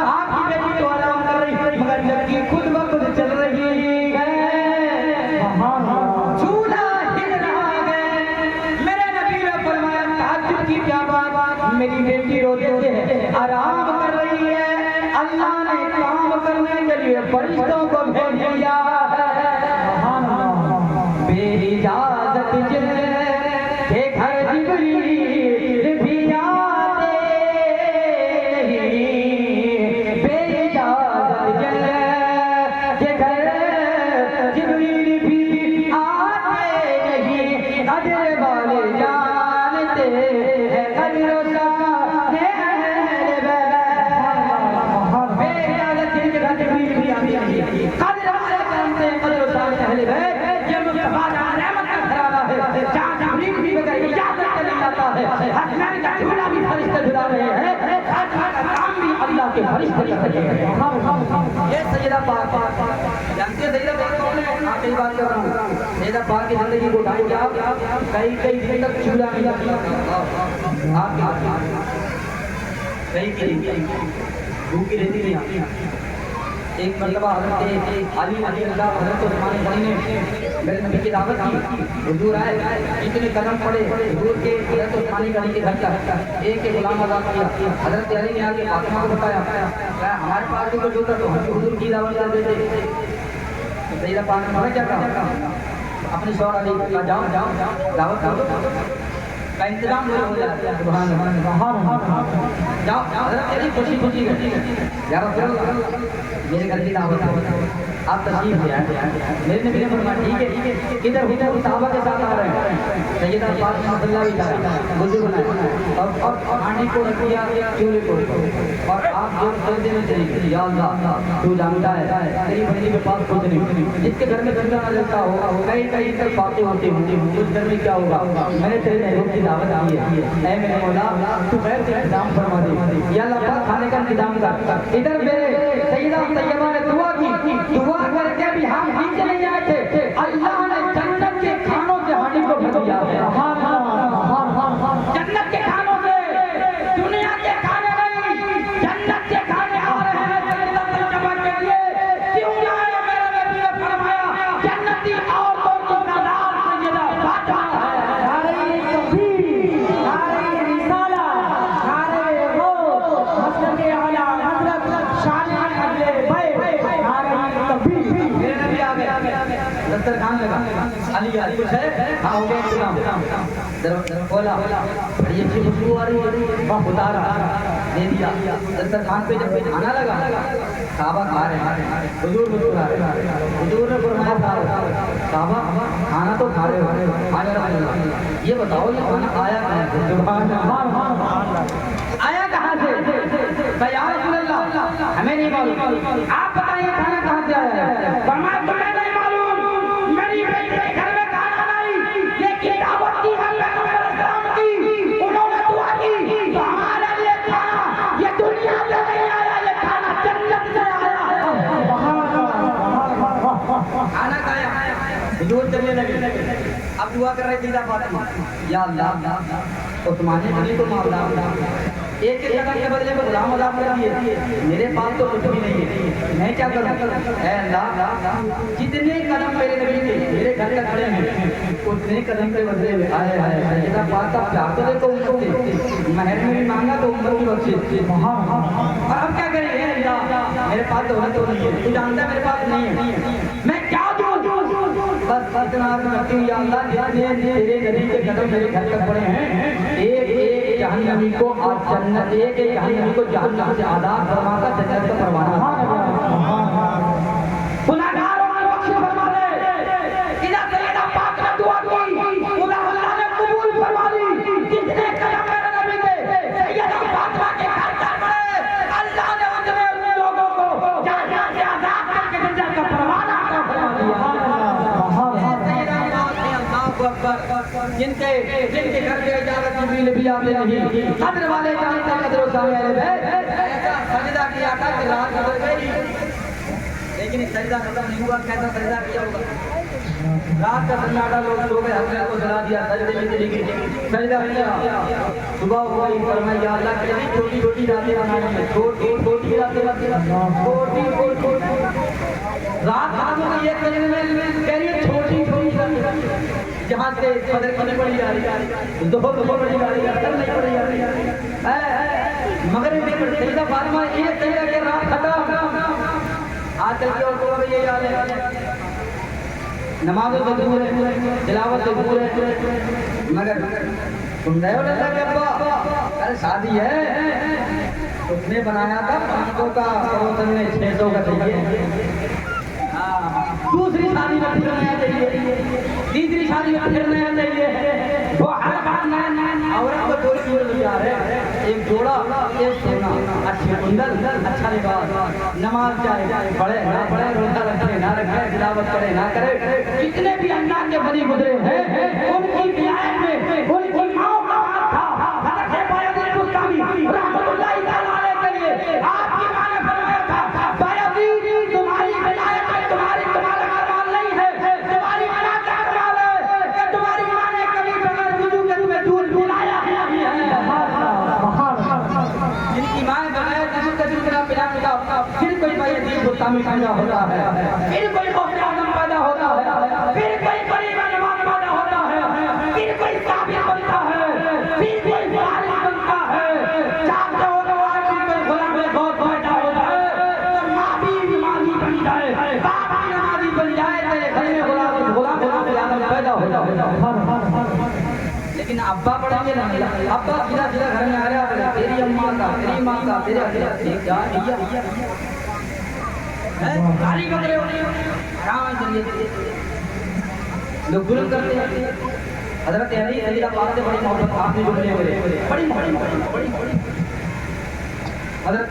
आपकी बेटी तो आराम कर रही मगर चक्की खुद ब खुद चल रही है, झूला हिल रहा है। मेरे नबी ने फरमाया तहज्जुद की क्या बात, मेरी बेटी रोते है आराम कर रही है। अल्लाह ने काम करने के लिए फरिश्तों को भेज दिया है। बेइजाजत जिनके घर जिब्रील भी आते, बेइजाजत जिनके घर जिब्रील भी आते नहीं। अजर वाले जानते हैं कदर शान बेइजाजत जिनके घर जिब्रील भी आते नहीं। कदर वाले जानते हैं कदर शान अहले बैत। ये मुस्तफा का रहमत का घराना है। जहाँ जिब्रील भी बगैर इजाजत के नहीं आता है। हसनैन का झूला भी फरिश्ते झुला रहे हैं। फातिमा का काम भी अल्लाह के फरिश्ते कर रहे हैं। ये सैयदा पाक जानते हैं सैयदा पाक कौन है? आप यही बात कर रहा हूँ। सैयदा पाक की जिंदगी को ढाई जाओ, कई कई दिन तक झूला नहीं लगता। कई भूखी रहती नहीं। एक मरतबा हज़रत अली रज़ियल्लाहु अन्हु हज़रत उस्मान गनी ने मेरे नबी की दावत की। हुजूर आए, इतने कदम पड़े हुजूर के हज़रत उस्मान गनी के घर तक। एक गुलाम आज़ाद किया। हज़रत अली ने आके फातिमा को बताया, हमारे पास भी कुछ होता तो हम हुजूर की दावत कर देते। सैयदा पाक ने क्या कहा? अपने शौहर अली का जाओ दावत का इंतजाम हो जाता है। सुभान अल्लाह। जाओ हज़रत अली खुशी खुशी या रसूल अल्लाह मेरे घर की दावत आप तशरीफ ले आए। मेरे नबी ने फरमाया ठीक है। किधर हुजूर साहबा के साथ आ रहे हैं। सैयदा फातिमा रज़ियल्लाहु अन्हा वज़ू बनाए और हांडी को रख दिया चूल्हे को, और आप जो सजदे में चली गई। या अल्लाह तू जानता है तेरी बंदी के पास कुछ नहीं। जिसके घर में चंदा न लगता हो, कई कई तक बातें होती होंगी, उस घर में क्या होगा? मैंने तेरे महबूब की दावत दी है। ऐ मेरे मौला तू खैर से इंतजाम फरमा दे। या अल्लाह खाने का इंतजाम कर। इधर मेरे सैयदा तैयबा ने दुआ की। दुआ करके भी हम नीचे नहीं आए थे। अल्लाह ने जन्नत के खानों से हांडी को भर दिया है। जन्नत के खानों से, दुनिया के खाने नहीं, जन्नत के खाने आ रहे हैं सैयदा तैयबा के लिए। क्यों ना है? मेरे नबी ने फरमाया जन्नती औरतों की सरदार सैयदा फातिमा है। दस्तरखान लगा। अली अली कुछ है? हाँ हो गया इंतजाम। बोला बड़ी अच्छी खुशबू आ रही है। वह उतारा दे दिया। दस्तरखान पे जब खाना लगा, साहबा खा रहे हैं, हुजूर मुस्कुरा रहे हैं। हुजूर ने फरमाया साहबा खाना तो खा रहे हो, ये बताओ ये खाना आया कहाँ से? सुभान अल्लाह। आया कहाँ से? या रसूल अल्लाह हमें नहीं मालूम, आप बताइए खाना कहाँ से आया है? फरमाया तुम्हें नहीं मालूम, मेरी बेटी के घर में खाना नहीं, लेकिन दावत की है पैगंबर इस्लाम की, उन्होंने दुआ की तो हमारे लिए खाना ये दुनिया से नहीं आया, ये खाना जन्नत से आया है। खाना खाया, हुजूर चलने लगे। अब दुआ कर रहे सैयदा फातिमा, या अल्लाह उस्मानी गनी को मामला एक कदम के बदले में गुलाम आज़ाद कर दिए। मेरे पास तो कुछ भी नहीं है, मैं क्या करूं? ऐ अल्लाह जितने कदम मेरे नबी के मेरे घर तक खड़े हैं, उतने कदम के बदले में आए आए सैयदा पाक का प्यार तो देखो उनको महर में भी मांगा तो उम्मत की बख्शिश। और अब क्या करें? ऐ अल्लाह मेरे पास तो नहीं है, तू जानता है मेरे पास नहीं है, मैं क्या दूं? बस इतना करती हूँ या अल्लाह जितने तेरे नबी के कदम मेरे घर तक पड़े हैं, एक एक जहन्नमी को आज जन्नत, एक एक जहन्नमी को जहन्नम से आज़ाद फरमा कर जन्नत का परवाना गुनाहगारों को बख्श फरमा दे। इधर सैयदा पाक ने दुआ की, अल्लाह ने कबूल फरमा ली। जितने कदम मेरे नबी के सैयदा फातिमा के घर तक पड़े, अल्लाह ने उतने लोगों को जन्नत से आज़ाद करके जन्नत का परवाना फरमा दिया। जिनके जिनके घर के इजाजत जिब्रील भी आते नहीं, कब्र वाले जानते हैं कब्रों सामने ऐसा सजदा किया था कि रात गुजर गई, लेकिन सजदा खत्म नहीं हुआ। कैसा सजदा किया होगा? रात का सन्नाटा लोग सो गए, हमने को जला दिया, सजदे में चली गई, सजदा किया, सुबह हो गई, फरमाया या अल्लाह कितनी छोटी छोटी रातें बनाई हैं, छोटी छोटी रातें, छोटी छोटी रात खत्म हो गई, एक सजदे में कह रही है छोटी छोटी रातें, जहाँ से फजर की बड़ी आ रही है, दोपहर बड़ी आ रही है, नहीं बड़ी आ रही है, मगर सईदा फातिमा ये सईदा के रात खत्म। आजकल की औरतों का ये हाल है, नमाज़ों से दूर है, तिलावत से दूर है, मगर सुन रहे हो लल्ला के अब्बा, अरे शादी है, उसने बनाया था 500 का, पड़ोसन ने 600 का चाहिए। दूसरी शादी में फिर नया चाहिए, तीसरी शादी में फिर नया चाहिए। वो हर बार नया औरत को दो चीज विचार है, एक जोड़ा, एक सोना, अच्छी कुंडल, अच्छा लिबास, नमाज चाहे पढ़े ना पढ़े, रोजा रखे ना रखे, तिलावत करे ना करे, कितने भी अल्लाह के बली गुजरे हैं उनकी विलायत में उनकी माँ का हाथ था। हज़रत बायज़ीद बुस्तामी रहमतुल्लाह अलैह के लिए आपकी माँ ने फरमाया था, बायज़ीद तुम्हारी विलायत में तुम्हारा कमाल नहीं है, तुम्हारी माँ का कमाल है कि तुम्हारी माँ ने कभी बगैर वुज़ू के तुम्हें दूध पिलाया नहीं है। जिनकी माँ बगैर वुज़ू के दूध पिलाता, फिर कोई बायज़ीद बुस्तामी पैदा होता है, फिर कोई गौसे आज़म पैदा होता है, फिर कोई करीम नवाज़ पैदा होता है, फिर कोई साबिर बनता है, फिर कोई वारिस बनता है, चाहते हो तो आज भी कोई गुलाम गौस पैदा होता है, तो माँ भी नमाज़ी बन जाए, बाप भी नमाज़ी बन जाए, तेरे घर में गुलाम आज़म पैदा होता। लेकिन अब्बा पढ़ेंगे ना, अब्बा सीधा सीधा घर में आ रहा है, तेरी अम्मा का, तेरी माँ का, तेरे क्या गाली बक रहे हो, आराम से लोग जुल्म करते हैं। हज़रत अली सईदा पाक से बड़ी मोहब्बत आपने जुड़ने हुए, बड़ी हज़रत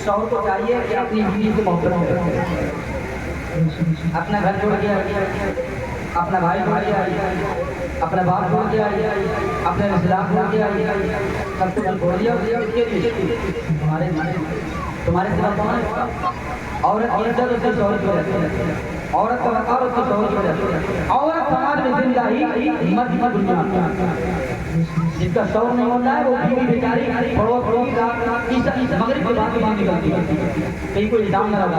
शौहर को चाहिए कि अपनी बीवी से मोहब्बत करे, अपना घर छोड़ के आइए, अपना भाई छोड़ के आइए, अपना बाप छोड़ के आइए, अपने रिश्तेदार छोड़ के आइए, सब कुछ छोड़ दिया उसके लिए। तुम्हारे सिवा कौन है? औरत इज्जत उसके शौहर की वजह से, औरत का वक़ार उसके शौहर की वजह से, औरत समाज में जिंदा ही मर्द की दुनिया। जिसका शौहर नहीं होता है वो बीवी बेचारी पड़ोस मगरिब के बाद बाहर निकलती है, कहीं कोई इल्जाम न लगा।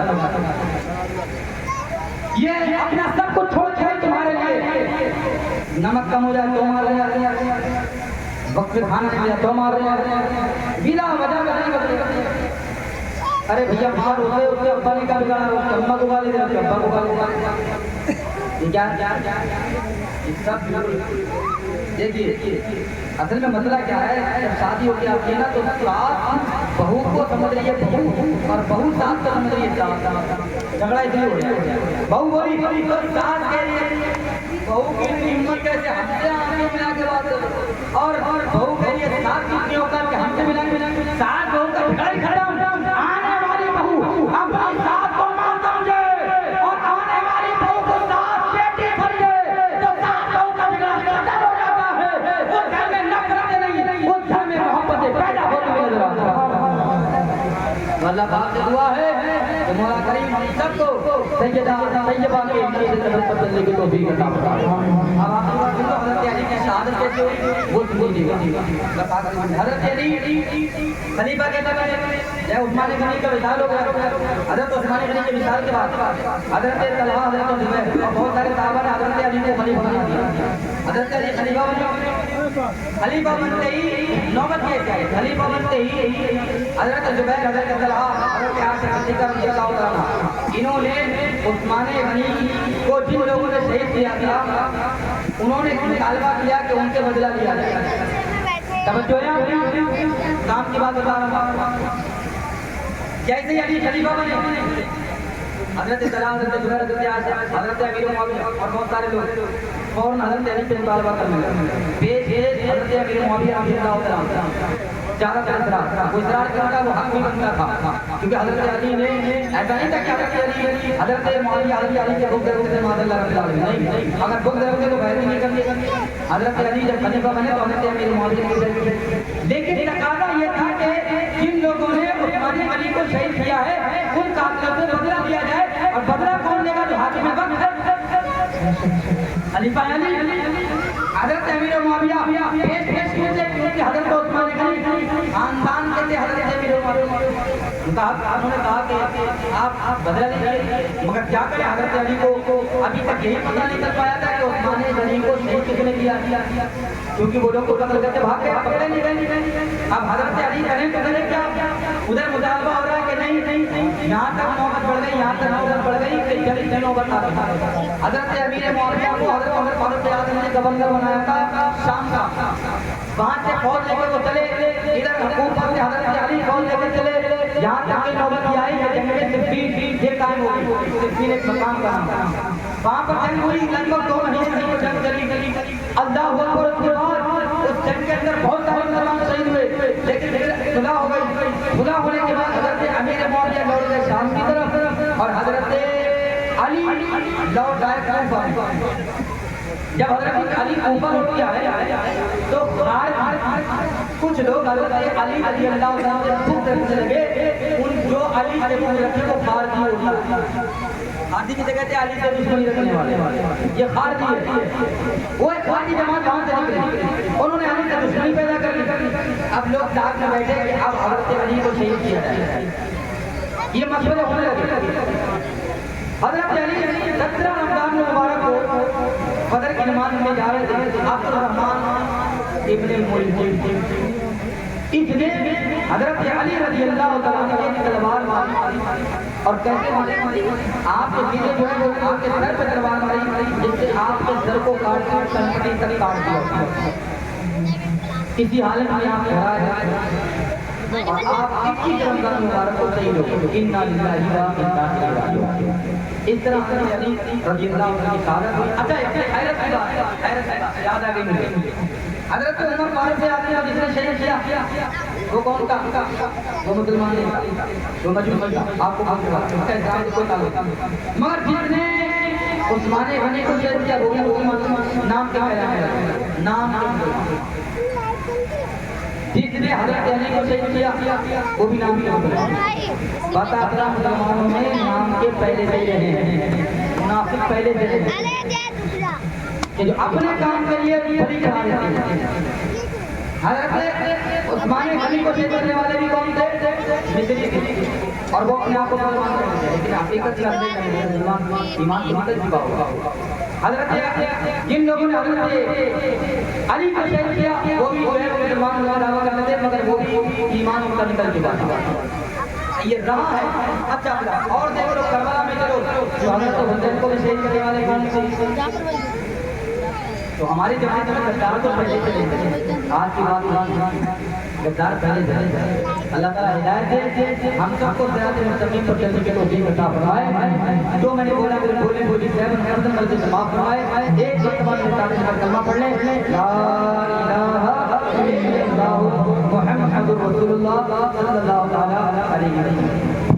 ये अपना सब कुछ छोड़ के तुम्हारे लिए नमक कम हो जाए तो मार रहे हैं, वक्त पे खाना नहीं मिला तो मार रहे हैं, बिना वजह। अरे भैया बाहर होते उसके अब्बा ने क्या बिगाड़ा, उसके अम्मा को गाली दे, उसके अब्बा को गाली दे, क्या देखिए असल में मसला क्या है, जब शादी होती है ना तो सास बहू को समझ रही है बहू, और बहू सास को समझ रही है सास, झगड़ा इसलिए हो रहा है। बहू बोली तो सास कह रही है, बहू की इतनी हिम्मत कैसे हमसे आगे मिला के बात, और बहू कह रही है सास की इतनी औकात कि हमसे मिला के, सास बहू का झगड़ा ही खत्म। आने वाली बहू अपनी सास को मां समझे और आने वाली बहू को सास बेटी समझे तो सास बहू का झगड़ा खत्म हो जाता है। उस घर में नफरत नहीं, उस घर में मोहब्बत पैदा होती हुई नजर आती है। अल्लाह पाक से दुआ है कि मौला करीम हम सबको सैयदा तैयबा के नक्शे कदम पर चलने की तौफीक अता फरमाए। अब आप हज़रत अली की शहादत कैसे हुई वो सुन लीजिएगा। हज़रत अली खलीफा के समय जब उस्मान गनी का विशाल हो गया, हज़रत उस्मान गनी के विशाल के बाद हज़रत तलहा, हज़रत जुबैर और बहुत सारे साहबा ने हज़रत अली को खलीफा बना दिया। हज़रत अली खलीफा बने, खलीफा बनते ही नौबत ये क्या है, खलीफा बनते ही हज़रत जुबैर, हज़रत तलहा, हज़रत आसिफ सिद्दीक़ रज़ियल्लाहु ताला इन्होंने उस्मान गनी को जिन लोगों ने शहीद किया था उन्होंने मुतालबा किया कि उनसे बदला लिया जाए। तवज्जो है, काम की बात बता रहा हूं। जैसे अली खलीफा बने, हज़रत तलहा, हज़रत जुबैर, हज़रत आसिफ, हज़रत अमीर मुआविया और बहुत सारे लोग फौरन हज़रत अली से मुतालबा करने लगे। पेश हज़रत अमीर मुआविया रज़ियल्लाहु ताला ज़्यादा कोई इसरार करता वो हक भी बनता था, क्योंकि हज़रत अली ने ऐसा नहीं था कि हज़रत मुआविया अली के बुग़्ज़ से माज़अल्लाह नहीं, अगर बुग़्ज़ रखते तो बैत नहीं करते। हज़रत अली जब खलीफा बने तो हज़रत अमीर मुआविया की बैत की, लेकिन तकाज़ा ये था कि जिन लोगों ने उस्मान गनी को शहीद किया है उन कातिलों से बदला लिया जाए, और बदला कौन लेगा? जो हाकिम वक्त है, खलीफा अली। हज़रत अमीर मुआविया पेश किए थे क्योंकि हज़रत उस्मान गनी खानदान के थे। हज़रत अमीर मुआविया उन्होंने कहा कि आप बदला लीजिए, मगर क्या करें, हज़रत अली को अभी तक यही पता नहीं चल पाया था कि उस्मान गनी को शहीद किसने ने किया, क्योंकि वो लोग को कत्ल करके भाग गए, पकड़े नहीं गए। अब हजरत अली करें तो करें क्या? उधर मुतालबा हो रहा है कि नहीं, यहाँ तक नौबत बढ़ गई, यहाँ तक नौबत बढ़ गई, कई जल्दी नौबत आ गई। हजरत अमीर मुआविया को हजरत उमर फारूक आजम ने गवर्नर बनाया था शाम का, वहाँ से फौज लेकर वो चले, इधर हुकूमत से हजरत अली फौज लेकर चले, यहाँ तक की नौबत आई कि जंग में सिद्दीक ये कायम हो गई। सिद्दीक एक मकाम का नाम, वहाँ पर जंग हुई, लगभग 2 महीने तक जंग चली। अल्लाह अकबर, उसके बाद उस जंग के अंदर बहुत सारे मुसलमान शहीद हुए, लेकिन सुलह हो गई। सुलह होने के बाद हजरत अमीर मुआविया लौट गए शाम की तरफ और हजरत अली लौट आए कूफा। जब हजरत अली कूफा लौट के आए तो कुछ लोग हजरत अली रज़ी अल्लाह तआला से खूब करने लगे, उन जो अली से पूछ रखे वो खारजी होता, खारजी की जगह से अली से दुश्मनी रखने वाले, ये खारजी है। वो एक खारजी जमात कहाँ से निकली, उन्होंने अली से दुश्मनी पैदा कर ली। अब लोग ताक में बैठे कि अब हजरत अली को शहीद किया जाए, ये मशवरे होने लगे। हजरत अली 17 रमजान मुबारक को बदर की नमाज में जा रहे थे, अब्दुल रहमान इब्ने मुल्क इसने हजरत अली रज़ी अल्लाह तआला अन्हु की तलवार मारी, और कैसे मारी? आपके सीधे जो है वो आपके सर पे तलवार मारी, जिससे आपके सर को काट कर कनपटी तक काट दिया। इसी हालत में आप खड़ा है और आप 21 रमजान मुबारक को शहीद हो। इन्ना लिल्लाहि व इन्ना इलैहि राजिऊन। इस तरह से अली रज़ी अल्लाह तआला की शहादत हुई। अच्छा, हैरत की बात याद आ गई मुझे, हजरत उमर फारूक आजम ने जिसने शहीद किया वो कौन था? वो मुसलमान नहीं था, वो मजूसी था। आपको उसका इस्लाम से कोई ताल्लुक नहीं, मगर जिसने उस्मान गनी को शहीद किया वो भी मुसलमान। नाम क्या है? नाम जिसने हजरत अली को शहीद किया वो भी नाम क्या है? बता मुसलमानों में नाम के पहले से रहे हैं, मुनाफिक पहले से रहे कि जो अपने काम के लिए बड़ी कहा जाती है। हजरत उस्मान गनी को शहीद करने वाले भी कौन थे? मिस्री थे, और वो अपने आप को मुसलमान कहते हैं, लेकिन हकीकत में ईमान के भीतर छुपा हुआ। हजरत जिन लोगों ने हजरत अली को शहीद किया वो भी मुसलमान का दावा करते थे, मगर वो भी ईमान उनका निकल चुका था। ये रहा है। अच्छा, और देखो लोग करबला में चलो, जो हजरत हुसैन को शहीद करने वाले कौन थे? तो हमारे जमाने में गद्दार तो पहले चले थे, आज की बात गद्दार पहले चले। अल्लाह ताला हिदायत दे, हम सबको सिरात मुस्तकीम पर चलने की तौफीक अता फरमाए। जो मैंने बोला मेरे बोली से समाप्त फरमाए। एक वर्तमान में तारीफ का कलमा पढ़ लें, ला इलाहा इल्लल्लाह मुहम्मदुर रसूलुल्लाह सल्लल्लाहु अलैहि वसल्लम।